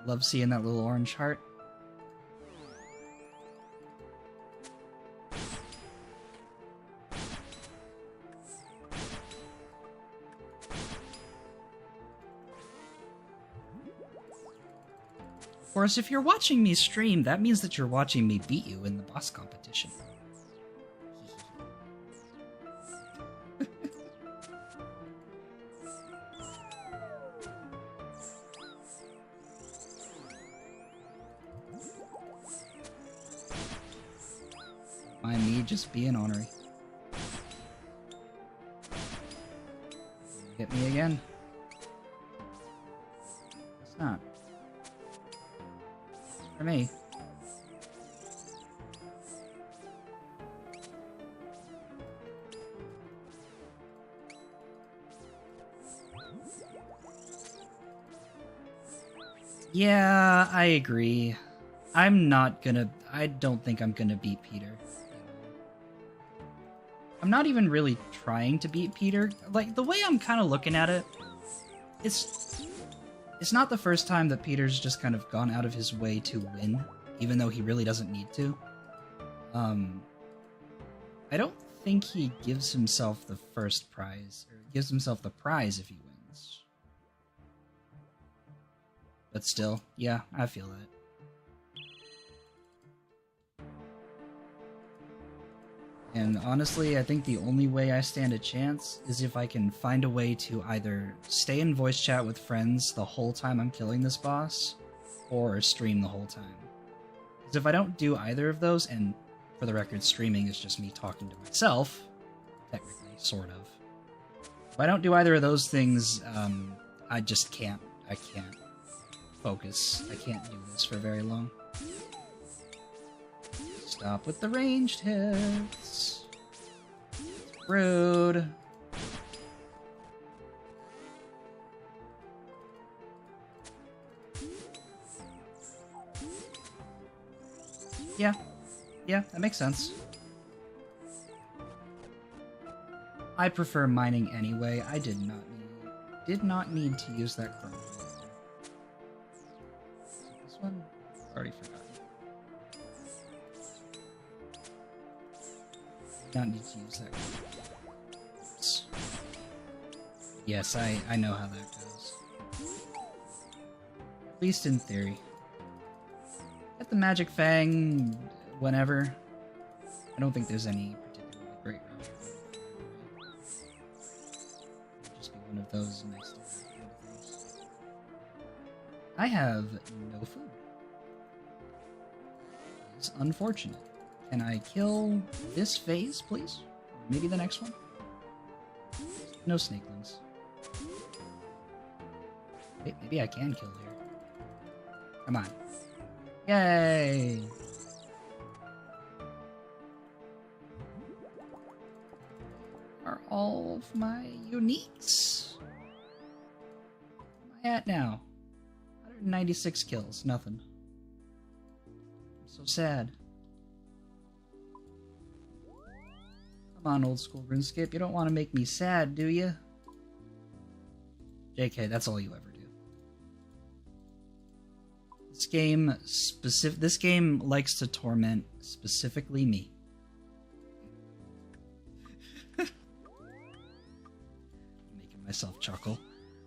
Love seeing that little orange heart. Of course, if you're watching me stream, that means that you're watching me beat you in the boss competition. Mind me just being ornery. Hit me again. It's not. For me. Yeah, I agree. I don't think I'm gonna beat Peter. I'm not even really trying to beat Peter. Like, the way I'm kind of looking at it, it's not the first time that Peter's just kind of gone out of his way to win, even though he really doesn't need to. I don't think he gives himself the first prize, or gives himself the prize if he wins. But still, yeah, I feel that. And honestly, I think the only way I stand a chance is if I can find a way to either stay in voice chat with friends the whole time I'm killing this boss, or stream the whole time. Because if I don't do either of those, and for the record, streaming is just me talking to myself, technically, sort of. If I don't do either of those things, I just can't. I can't focus. I can't do this for very long. Stop with the ranged hits. Rude. Yeah. Yeah, that makes sense. I prefer mining anyway. I did not need to use that chrono. This one? Already forgot. Not need to use that. Oops. Yes, I know how that goes. At least in theory. Get the Magic Fang whenever. I don't think there's any particularly great route. It'll just be one of those nice to have things. I have no food. It's unfortunate. Can I kill this phase, please? Maybe the next one? No snakelings. Wait, maybe I can kill here. Come on. Yay! Are all of my uniques? Where am I at now? 196 kills, nothing. I'm so sad. Come on, old school RuneScape, you don't want to make me sad, do you? JK, that's all you ever do. This game likes to torment specifically me. Making myself chuckle.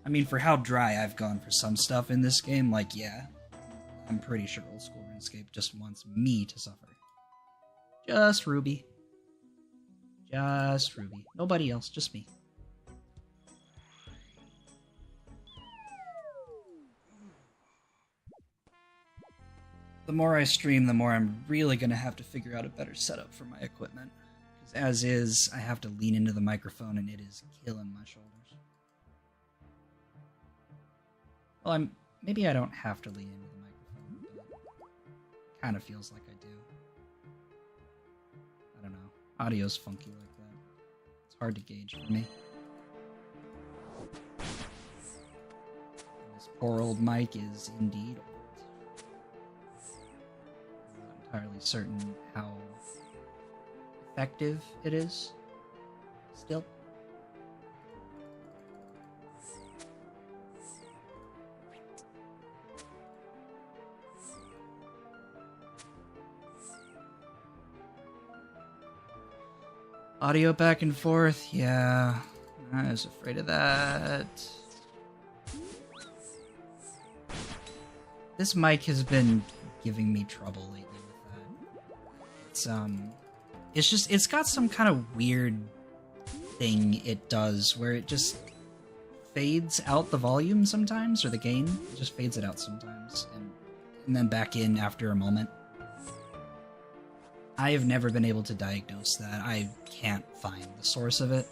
I mean, for how dry I've gone for some stuff in this game, like, yeah, I'm pretty sure old school RuneScape just wants me to suffer. Just Ruby. Just Ruby. Nobody else, just me. The more I stream, the more I'm really gonna have to figure out a better setup for my equipment. Because as is, I have to lean into the microphone and it is killing my shoulders. Well, maybe I don't have to lean into the microphone, but kind of feels like I do. I don't know. Audio's funky like that. It's hard to gauge for me. This poor old mic is indeed old. I'm not entirely certain how effective it is still. Audio back and forth, yeah. I was afraid of that. This mic has been giving me trouble lately with that. It's got some kind of weird thing it does where it just fades out the volume sometimes, or the gain. It just fades it out sometimes, and then back in after a moment. I have never been able to diagnose that. I can't find the source of it.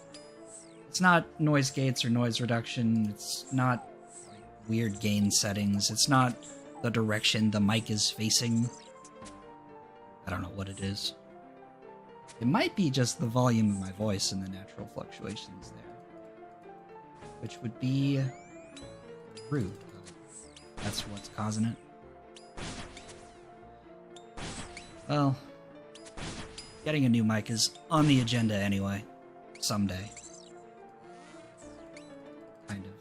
It's not noise gates or noise reduction. It's not like weird gain settings. It's not the direction the mic is facing. I don't know what it is. It might be just the volume of my voice and the natural fluctuations there. Which would be rude. That's what's causing it. Well, getting a new mic is on the agenda anyway. Someday. Kind of.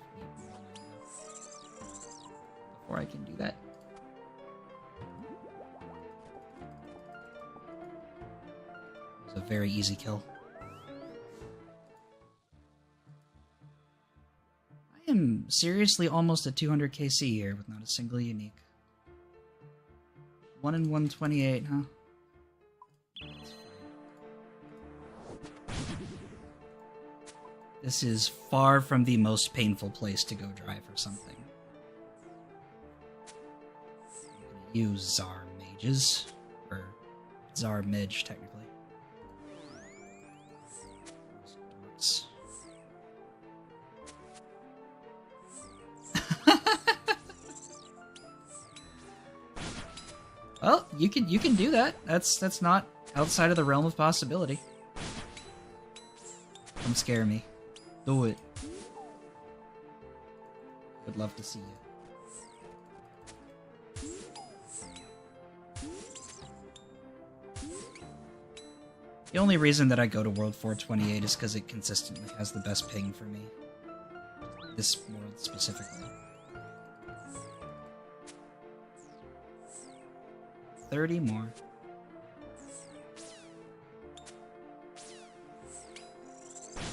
Before I can do that. It was a very easy kill. I am seriously almost at 200 KC here with not a single unique. 1 in 128, huh? This is far from the most painful place to go drive or something. I'm gonna use Tsar mages. Or Tsar mage, technically. Those well, you can do that. That's not outside of the realm of possibility. Come scare me. Do it. Would love to see you. The only reason that I go to World 428 is because it consistently has the best ping for me. This world specifically. 30 more.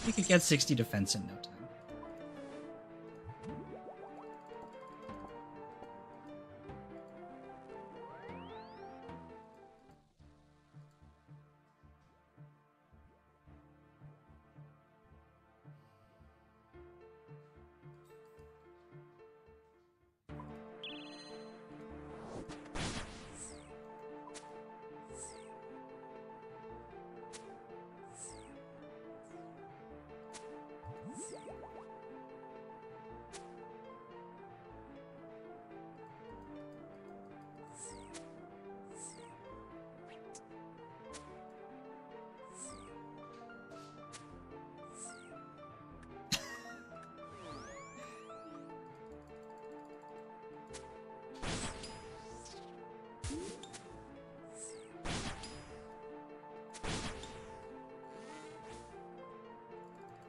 We could get 60 defense in no time.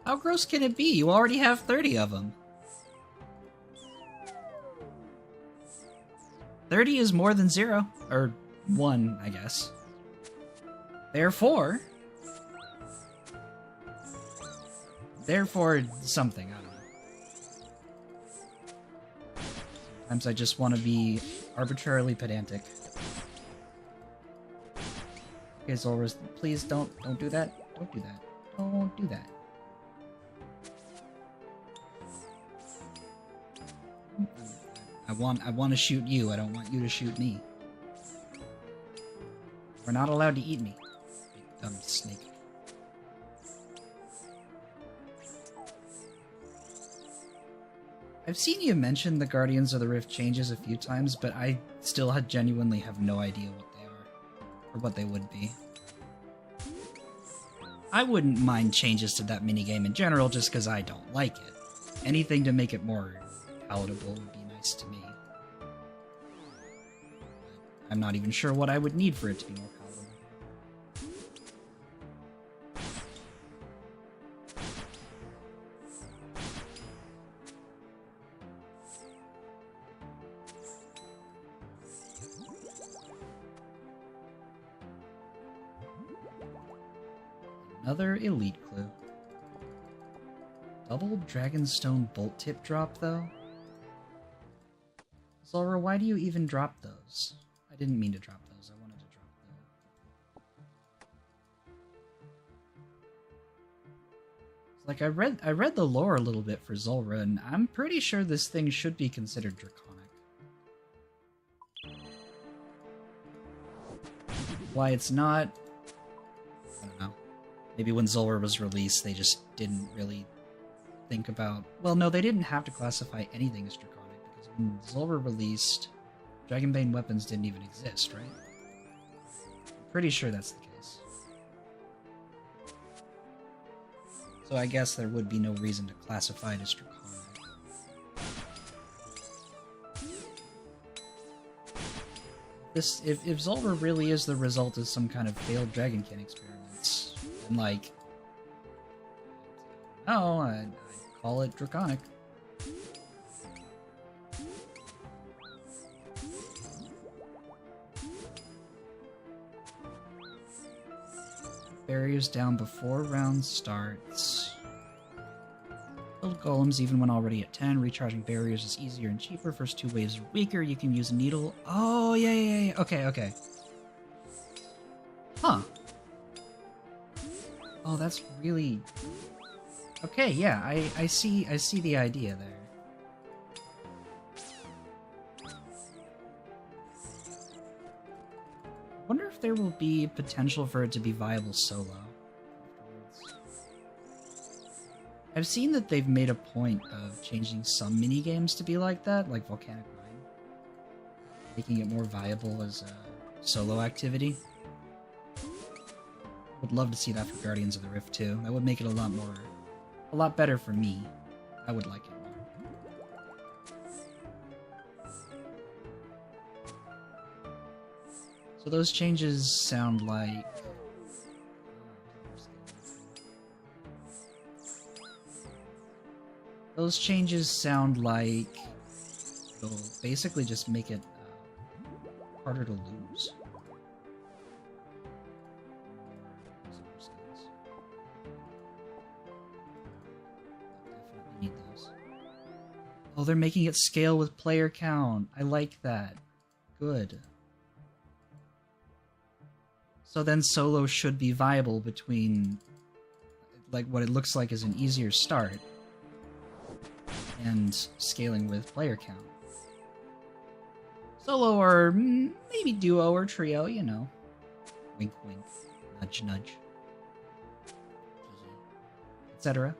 How gross can it be? You already have 30 of them. 30 is more than 0. Or 1, I guess. Therefore something, I don't know. Sometimes I just want to be arbitrarily pedantic. Okay, Zulrah, please don't do that. Don't do that. Don't do that. I want to shoot you. I don't want you to shoot me. We're not allowed to eat me. Big dumb snake. I've seen you mention the Guardians of the Rift changes a few times, but I still genuinely have no idea what they are. Or what they would be. I wouldn't mind changes to that minigame in general just because I don't like it. Anything to make it more palatable would be nice to me. I'm not even sure what I would need for it to be more palatable. Another elite clue. Double Dragonstone bolt tip drop, though? Zulrah, why do you even drop those? I didn't mean to drop those. I wanted to drop them. Like, I read the lore a little bit for Zulrah, and I'm pretty sure this thing should be considered draconic. Why it's not... I don't know. Maybe when Zulrah was released, they just didn't really think about... Well, no, they didn't have to classify anything as draconic, because when Zulrah released, Dragonbane weapons didn't even exist, right? I'm pretty sure that's the case. So I guess there would be no reason to classify it as draconic. If Zulrah really is the result of some kind of failed Dragonkin experiments, then like... No, I'd call it draconic. Barriers down before round starts. Build golems even when already at 10. Recharging barriers is easier and cheaper. First 2 waves are weaker. You can use a needle. Oh, yeah. Okay. Huh. Oh, that's really... Okay, yeah, I see the idea there. I wonder if there will be potential for it to be viable solo. I've seen that they've made a point of changing some mini-games to be like that, like Volcanic Mine. Making it more viable as a solo activity. Would love to see that for Guardians of the Rift too. That would make it a lot better for me. I would like it more. So those changes sound like... Those changes sound like it'll basically just make it harder to lose. Definitely need those. Oh, they're making it scale with player count. I like that. Good. So then solo should be viable between, like, what it looks like is an easier start and scaling with player count. Solo or maybe duo or trio, you know. Wink wink, nudge nudge, etc.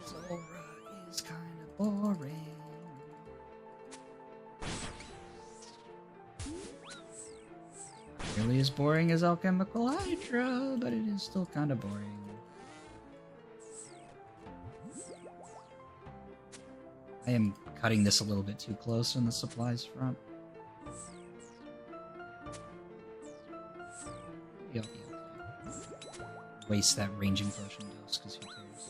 Zulrah is kinda boring. Nearly as boring as Alchemical Hydra, but it is still kind of boring. I am cutting this a little bit too close on the supplies front. Yep. Waste that ranging potion dose, because who cares?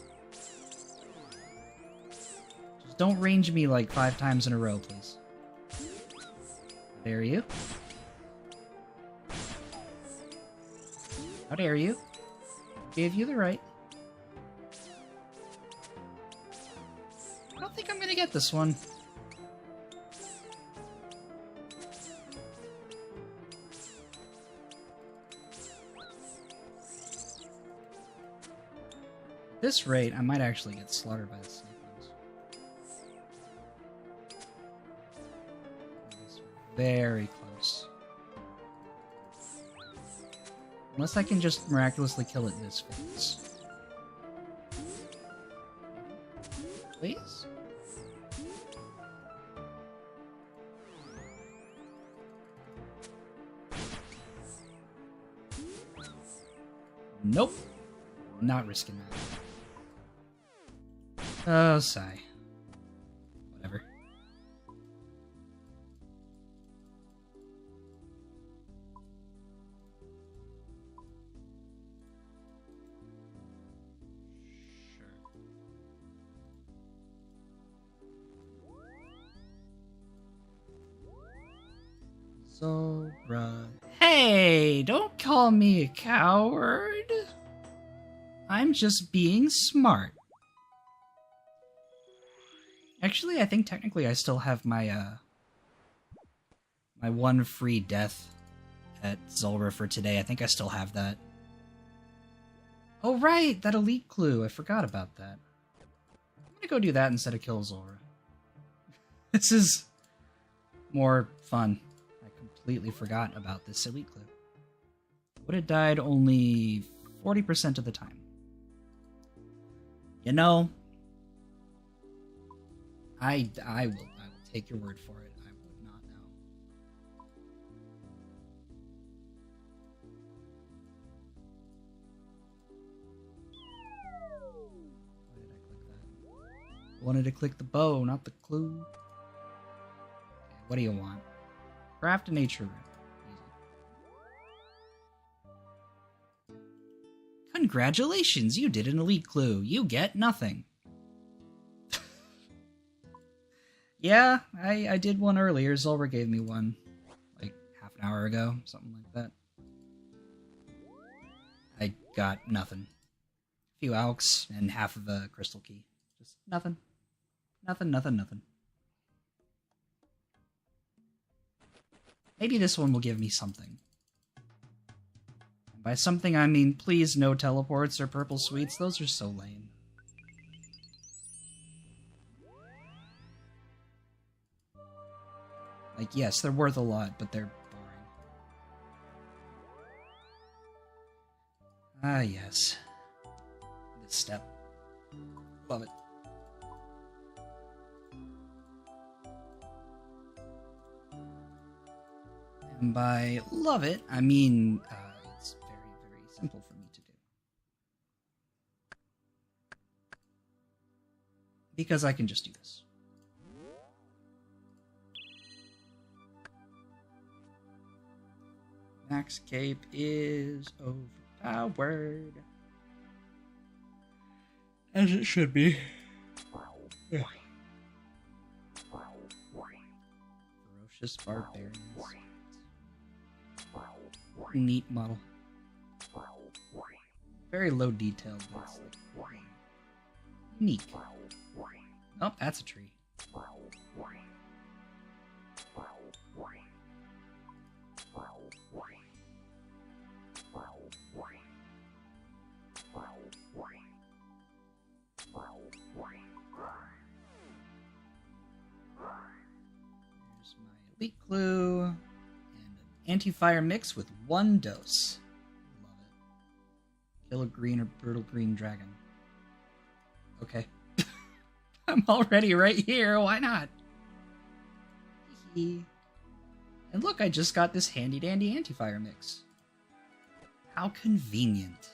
Just don't range me like 5 times in a row, please. How dare you? How dare you? Gave you the right. I don't think I'm gonna get this one. At this rate, I might actually get slaughtered by the snake ones. It's very close. Unless I can just miraculously kill it this phase. Please? Nope. Not risking that. Oh, sigh. Whatever. Zulrah. Hey, don't call me a coward. I'm just being smart. Actually, I think technically I still have my my one free death at Zulrah for today. I think I still have that. Oh right, that elite clue. I forgot about that. I'm gonna go do that instead of kill Zulrah. This is more fun. I completely forgot about this elite clue. Would have died only 40% of the time. You know, I will take your word for it. I would not know. Why did I click that? I wanted to click the bow, not the clue. Okay, what do you want? Craft a nature room. Congratulations, you did an elite clue. You get nothing. Yeah, I did one earlier. Zulrah gave me one, like, half an hour ago, something like that. I got nothing. A few alks and half of a crystal key. Just nothing. Nothing. Maybe this one will give me something. And by something, I mean, please no teleports or purple sweets. Those are so lame. Like, yes, they're worth a lot, but they're boring. Ah, yes. This step. Love it. And by love it, I mean it's very, very simple for me to do. Because I can just do this. Max Cape is overpowered. As it should be. Yeah. Ferocious barbarians. Neat model. Very low detail, but it's like unique. Oh, that's a tree. Here's my elite clue. And an anti-fire mix with 1 dose. Love it. Kill a green or brutal green dragon. Okay. I'm already right here, why not? And look, I just got this handy-dandy anti-fire mix. How convenient.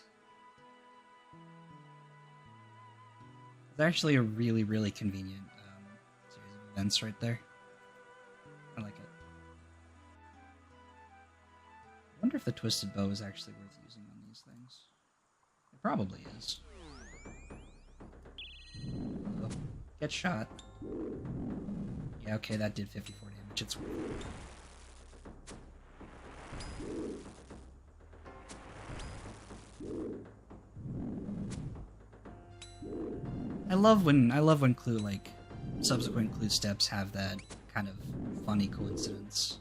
It's actually a really, really convenient series of events right there. I like it. I wonder if the twisted bow is actually worth using on these things. It probably is. Oh, get shot. Yeah, okay, that did 54 damage. It's worth it. I love when clue, like, subsequent clue steps have that kind of funny coincidence.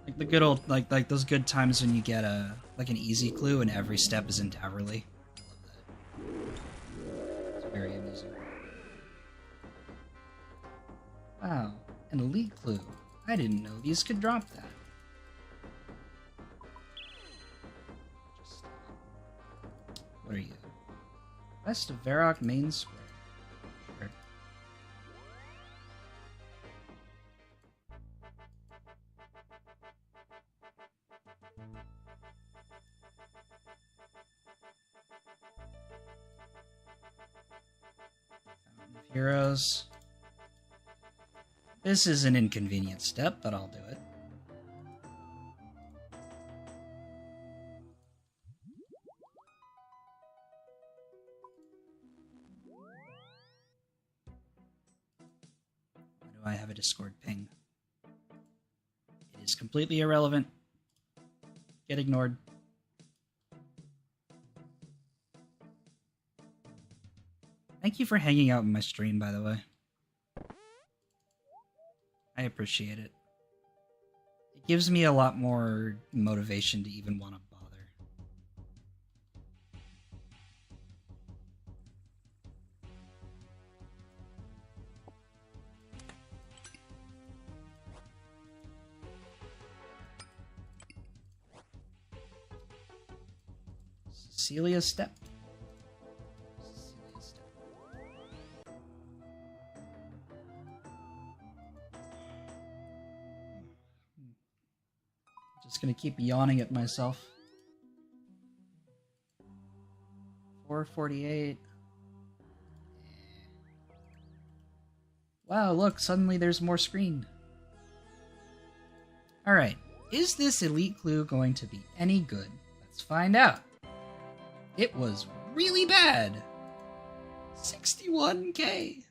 Like the good old, like those good times when you get an easy clue and every step is in Towerly. I love that. It's very amusing. Wow, an elite clue. I didn't know these could drop that. What are you? West of Varrock Main Square. Sure. Fountain of Heroes. This is an inconvenient step, but I'll do it. I have a Discord ping. It is completely irrelevant. Get ignored. Thank you for hanging out in my stream, by the way. I appreciate it. It gives me a lot more motivation to even want to bother. Cecilia's Step. Cecilia's Step. Just gonna keep yawning at myself. 448. Wow, look, suddenly there's more screen. Alright, is this elite clue going to be any good? Let's find out. It was really bad. 61k.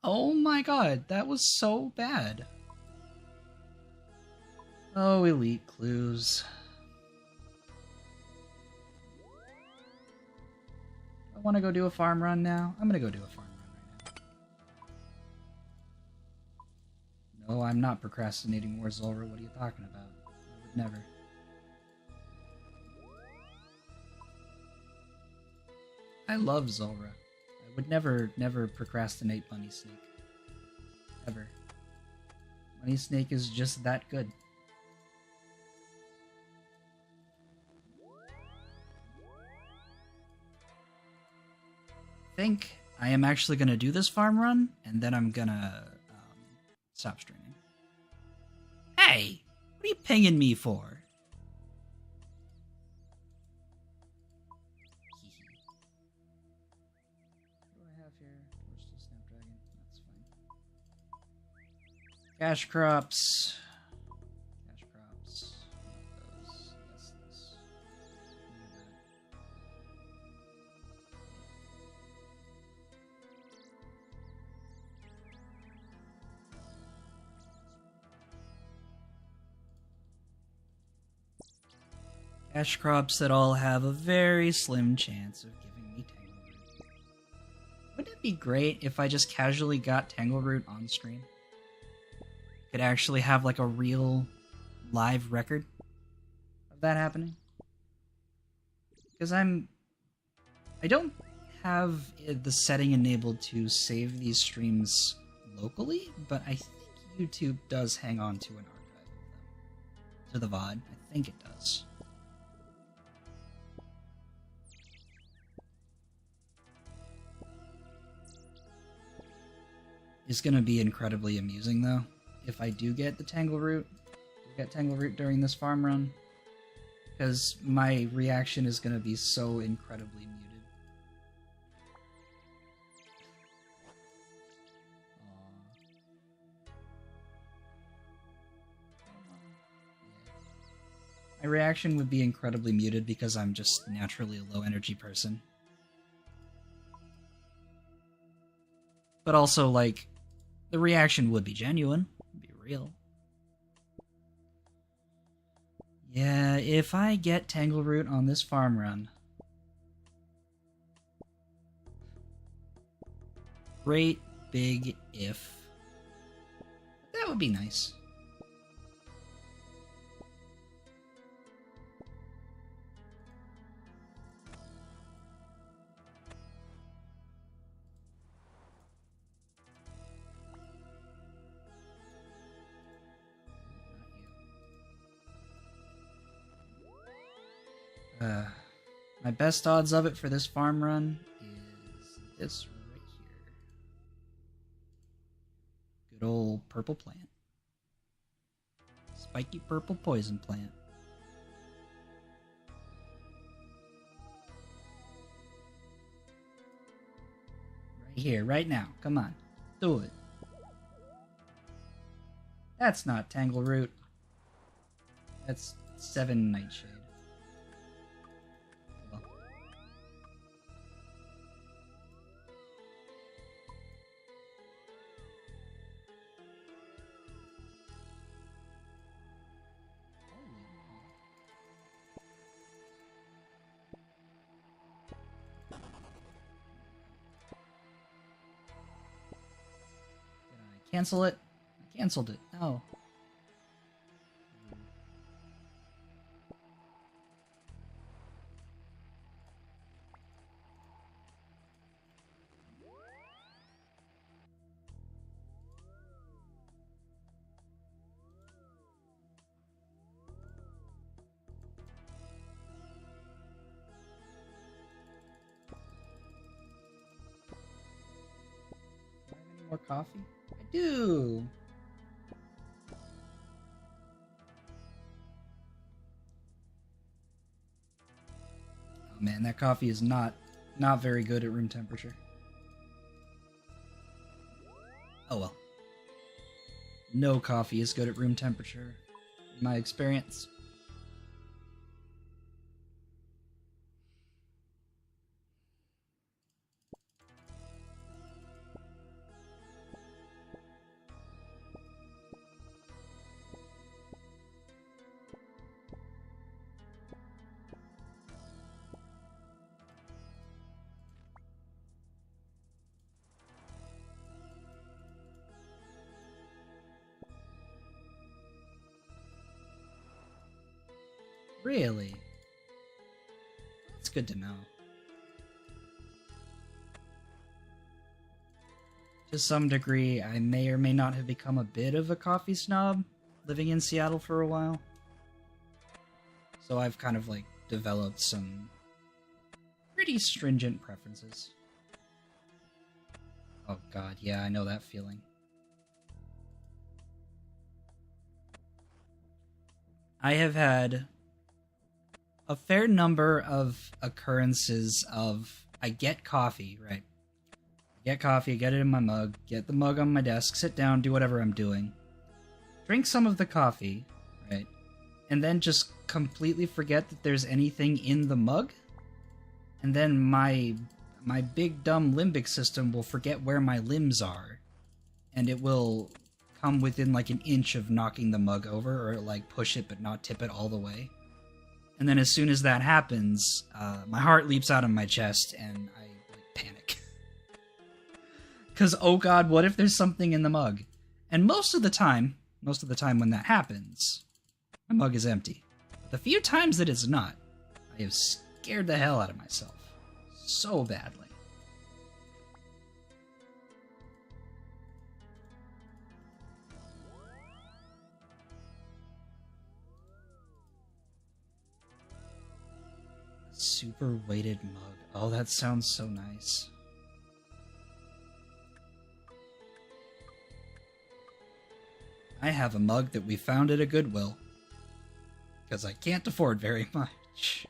Oh my god, that was so bad. Oh, elite clues. I want to go do a farm run now. I'm gonna go do a farm run right now. Oh, I'm not procrastinating more, Zulrah. What are you talking about? I would never. I love Zulrah. I would never procrastinate Bunny Snake. Ever. Bunny Snake is just that good. I think I am actually going to do this farm run, and then I'm going to stop streaming. Hey! What are you pinging me for? What do I have here? Torch Snapdragon. That's fine. Cash crops. Cash crops. Those. Yes, this. Cash crops that all have a very slim chance of giving me Tangleroot. Wouldn't it be great if I just casually got Tangleroot on stream? Could actually have like a real live record of that happening? Because I don't have the setting enabled to save these streams locally, but I think YouTube does hang on to an archive of them. To the VOD. I think it does. It's going to be incredibly amusing, though, if I do get the Tangleroot, during this farm run, because my reaction is going to be so incredibly muted. My reaction would be incredibly muted because I'm just naturally a low-energy person. But also, like, the reaction would be genuine, would be real. Yeah, if I get Tangleroot on this farm run, great big if. That would be nice. My best odds of it for this farm run is this right here. Good old purple plant. Spiky purple poison plant. Right here, right now. Come on. Do it. That's not Tangleroot. That's 7 Nightshade. Cancel it? I canceled it. No. Do I have any more coffee? I do! Oh man, that coffee is not very good at room temperature. Oh well. No coffee is good at room temperature, in my experience. Really? That's good to know. To some degree, I may or may not have become a bit of a coffee snob living in Seattle for a while. So I've kind of, like, developed some pretty stringent preferences. Oh god, yeah, I know that feeling. I have had a fair number of occurrences of I get coffee, right? Get coffee, get it in my mug, get the mug on my desk, sit down, do whatever I'm doing. Drink some of the coffee, right? And then just completely forget that there's anything in the mug. And then my big dumb limbic system will forget where my limbs are. And it will come within like an inch of knocking the mug over, or like push it but not tip it all the way. And then as soon as that happens, my heart leaps out of my chest and I like, panic. Because, oh god, what if there's something in the mug? And most of the time when that happens, my mug is empty. But the few times that it's not, I have scared the hell out of myself. So badly. Super weighted mug. Oh, that sounds so nice. I have a mug that we found at a Goodwill. Because I can't afford very much.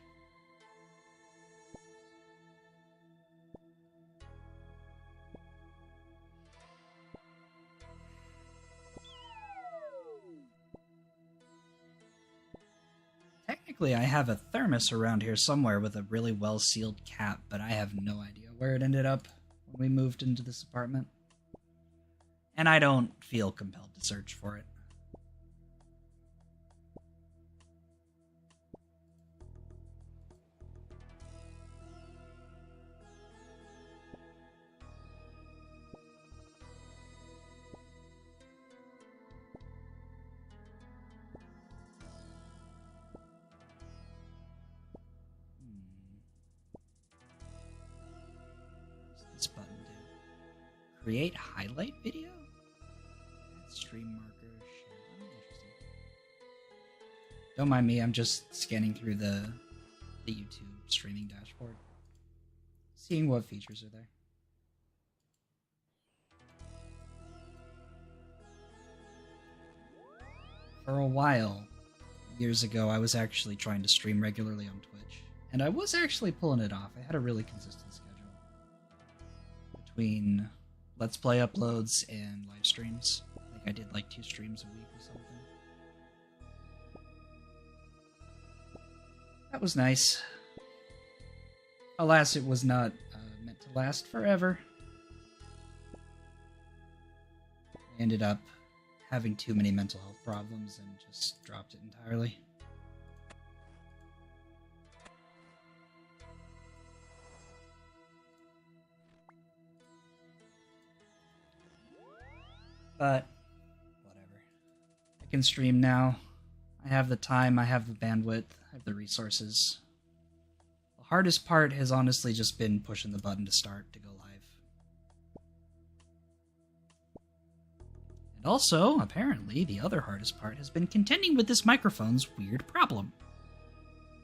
Technically, I have a thermos around here somewhere with a really well-sealed cap, but I have no idea where it ended up when we moved into this apartment. And I don't feel compelled to search for it. What's this button do? Create highlight video? Stream marker, share. Oh, interesting. Don't mind me, I'm just scanning through the YouTube streaming dashboard. Seeing what features are there. For a while, years ago, I was actually trying to stream regularly on Twitch. And I was actually pulling it off. I had a really consistent schedule. Between Let's Play uploads and live streams. I did like 2 streams a week or something. That was nice. Alas, it was not meant to last forever. I ended up having too many mental health problems and just dropped it entirely. But I can stream now. I have the time, I have the bandwidth, I have the resources. The hardest part has honestly just been pushing the button to start to go live. And also, apparently, the other hardest part has been contending with this microphone's weird problem.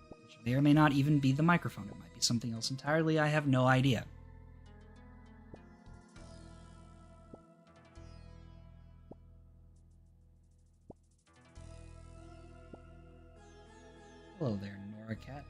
Which may or may not even be the microphone. It might be something else entirely. I have no idea. Hello there, Nora Cat.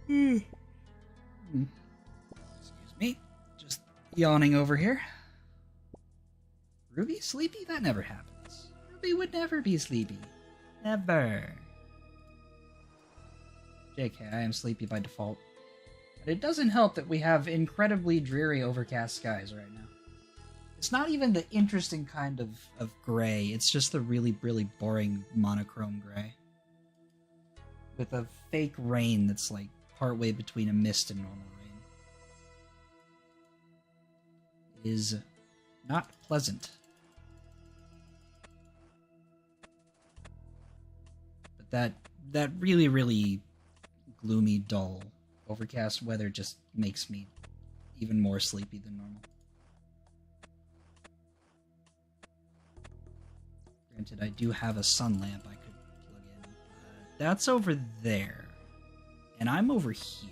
Excuse me. Just yawning over here. Ruby sleepy? That never happens. Ruby would never be sleepy. Never. JK, I am sleepy by default. But it doesn't help that we have incredibly dreary overcast skies right now. It's not even the interesting kind of gray, it's just the really, really boring monochrome gray. With a fake rain that's like partway between a mist and normal rain. It is not pleasant. But that really, really gloomy, dull, overcast weather just makes me even more sleepy than normal. Granted, I do have a sun lamp I could plug in. That's over there. And I'm over here.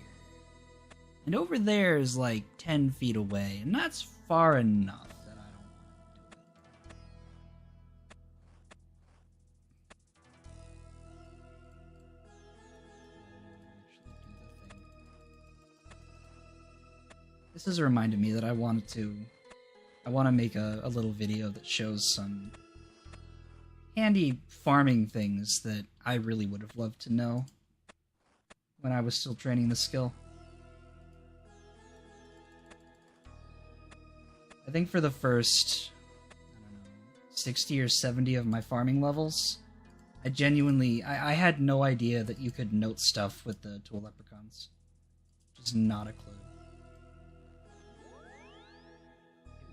And over there is like 10 feet away, and that's far enough that I don't want to do it. This has reminded me that I want to make a little video that shows some handy farming things that I really would have loved to know when I was still training the skill. I think for the first, I don't know, 60 or 70 of my farming levels, I had no idea that you could note stuff with the tool leprechauns. Just not a clue.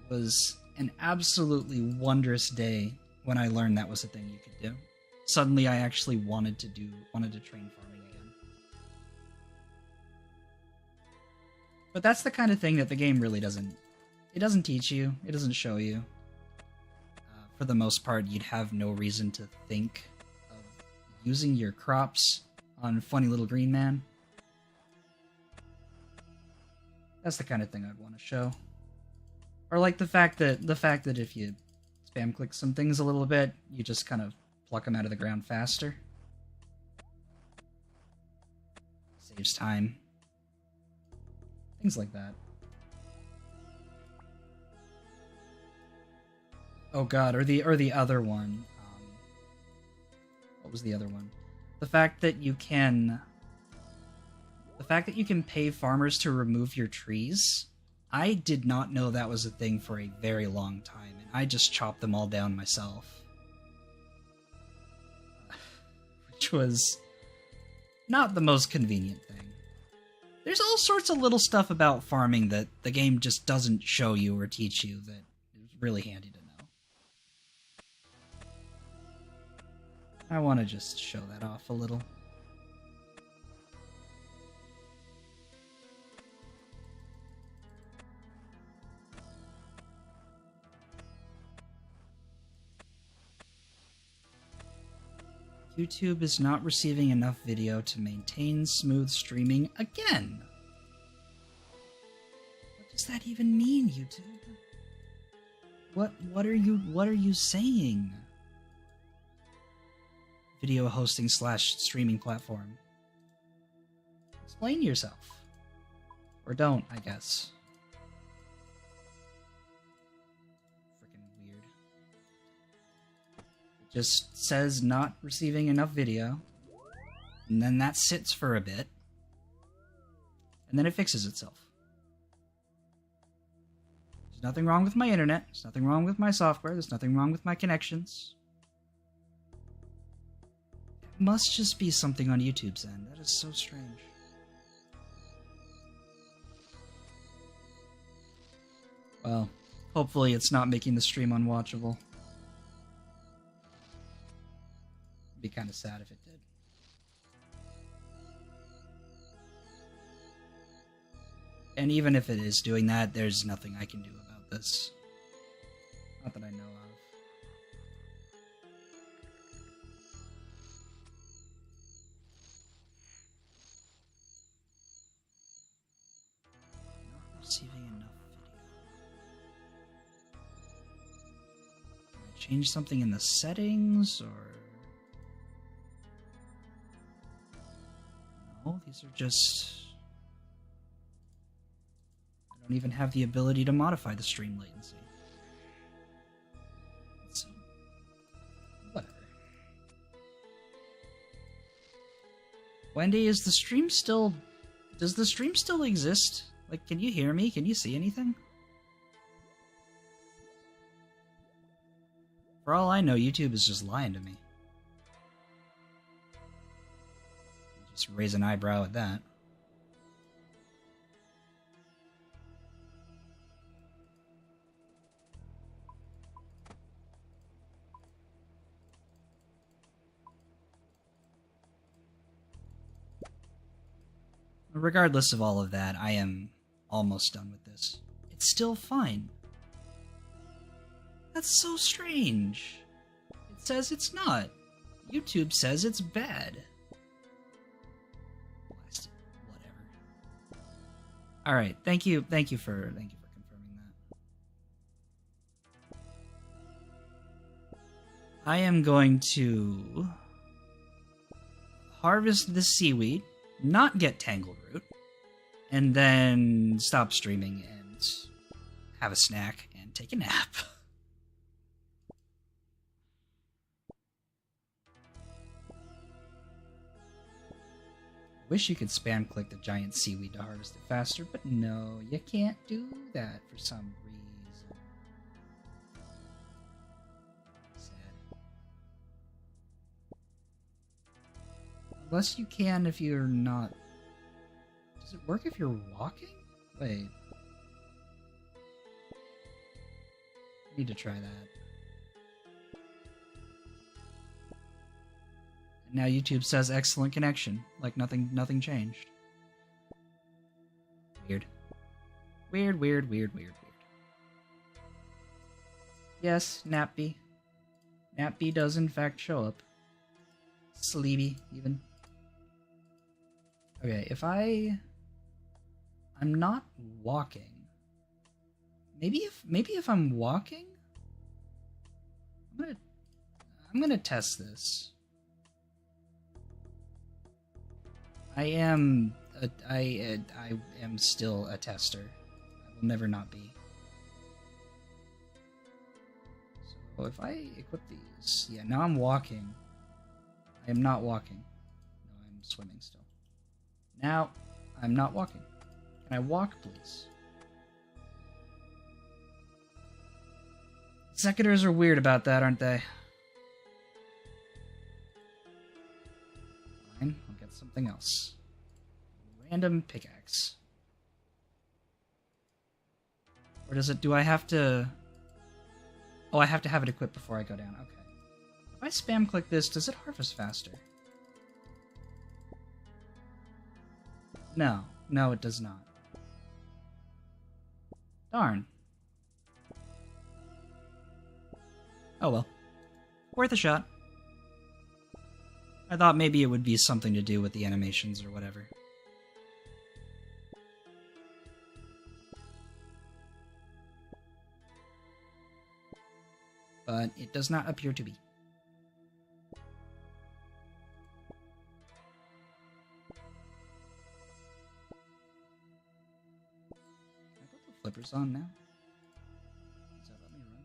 It was an absolutely wondrous day when I learned that was a thing you could do. Suddenly I actually wanted to train farming again. But that's the kind of thing that the game really doesn't teach you, it doesn't show you. For the most part, you'd have no reason to think of using your crops on Funny Little Green Man. That's the kind of thing I'd want to show. Or like the fact that if you spam click some things a little bit, you just kind of pluck them out of the ground faster. Saves time. Things like that. Oh god, or the other one. What was the other one? The fact that you can pay farmers to remove your trees. I did not know that was a thing for a very long time, and I just chopped them all down myself. Which was not the most convenient thing. There's all sorts of little stuff about farming that the game just doesn't show you or teach you that is really handy to know. I want to just show that off a little. YouTube is not receiving enough video to maintain smooth streaming again. What does that even mean, YouTube? What are you saying? Video hosting / streaming platform. Explain yourself. Or don't, I guess. Just says not receiving enough video, and then that sits for a bit, and then it fixes itself. There's nothing wrong with my internet, there's nothing wrong with my software, there's nothing wrong with my connections. It must just be something on YouTube's end. That is so strange. Well, hopefully it's not making the stream unwatchable. Be kind of sad if it did. And even if it is doing that, there's nothing I can do about this. Not that I know of. Not receiving enough video. Can I change something in the settings, or... No, these are just... I don't even have the ability to modify the stream latency. So, whatever. Wendy, is the stream still... Does the stream still exist? Like, can you hear me? Can you see anything? For all I know, YouTube is just lying to me. Just raise an eyebrow at that. Regardless of all of that, I am almost done with this. It's still fine. That's so strange. It says it's not. YouTube says it's bad. Blast it. Whatever. Alright, thank you for confirming that. I am going to harvest this seaweed, not get tangleroot, and then stop streaming and have a snack and take a nap. Wish you could spam click the giant seaweed to harvest it faster, but no, you can't do that for some reason. Sad. Unless you can if you're not... Does it work if you're walking? Wait. I need to try that. Now YouTube says excellent connection, like nothing changed. Weird. Weird. Yes, Nappy. Nappy does in fact show up. Sleepy, even. Okay, if I'm not walking. Maybe if I'm walking? I'm gonna test this. I am still a tester. I will never not be. So if I equip these, yeah, now I'm walking. I am not walking. No, I'm swimming still. Now I'm not walking. Can I walk, please? Secateurs are weird about that, aren't they? Fine, I'll get something else. Random pickaxe. Or do I have to... Oh, I have to have it equipped before I go down. Okay. If I spam click this, does it harvest faster? No. No, it does not. Darn. Oh well. Worth a shot. I thought maybe it would be something to do with the animations or whatever. But it does not appear to be. Can I put the flippers on now? Does that let me run?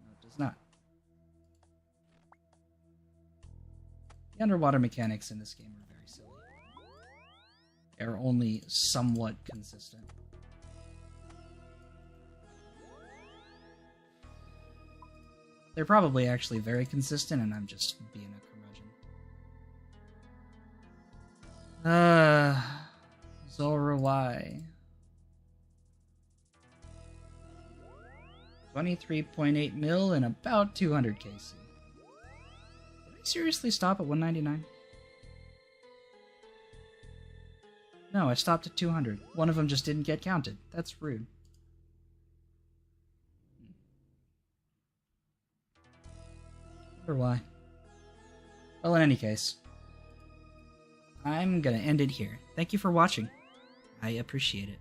No, it does not. The underwater mechanics in this game are very silly. They are only somewhat consistent. They're probably actually very consistent, and I'm just being a curmudgeon. Zulrah, why? 23.8 mil and about 200 KC. Did I seriously stop at 199? No, I stopped at 200. One of them just didn't get counted. That's rude. Or why? Well, in any case, I'm gonna end it here. Thank you for watching. I appreciate it.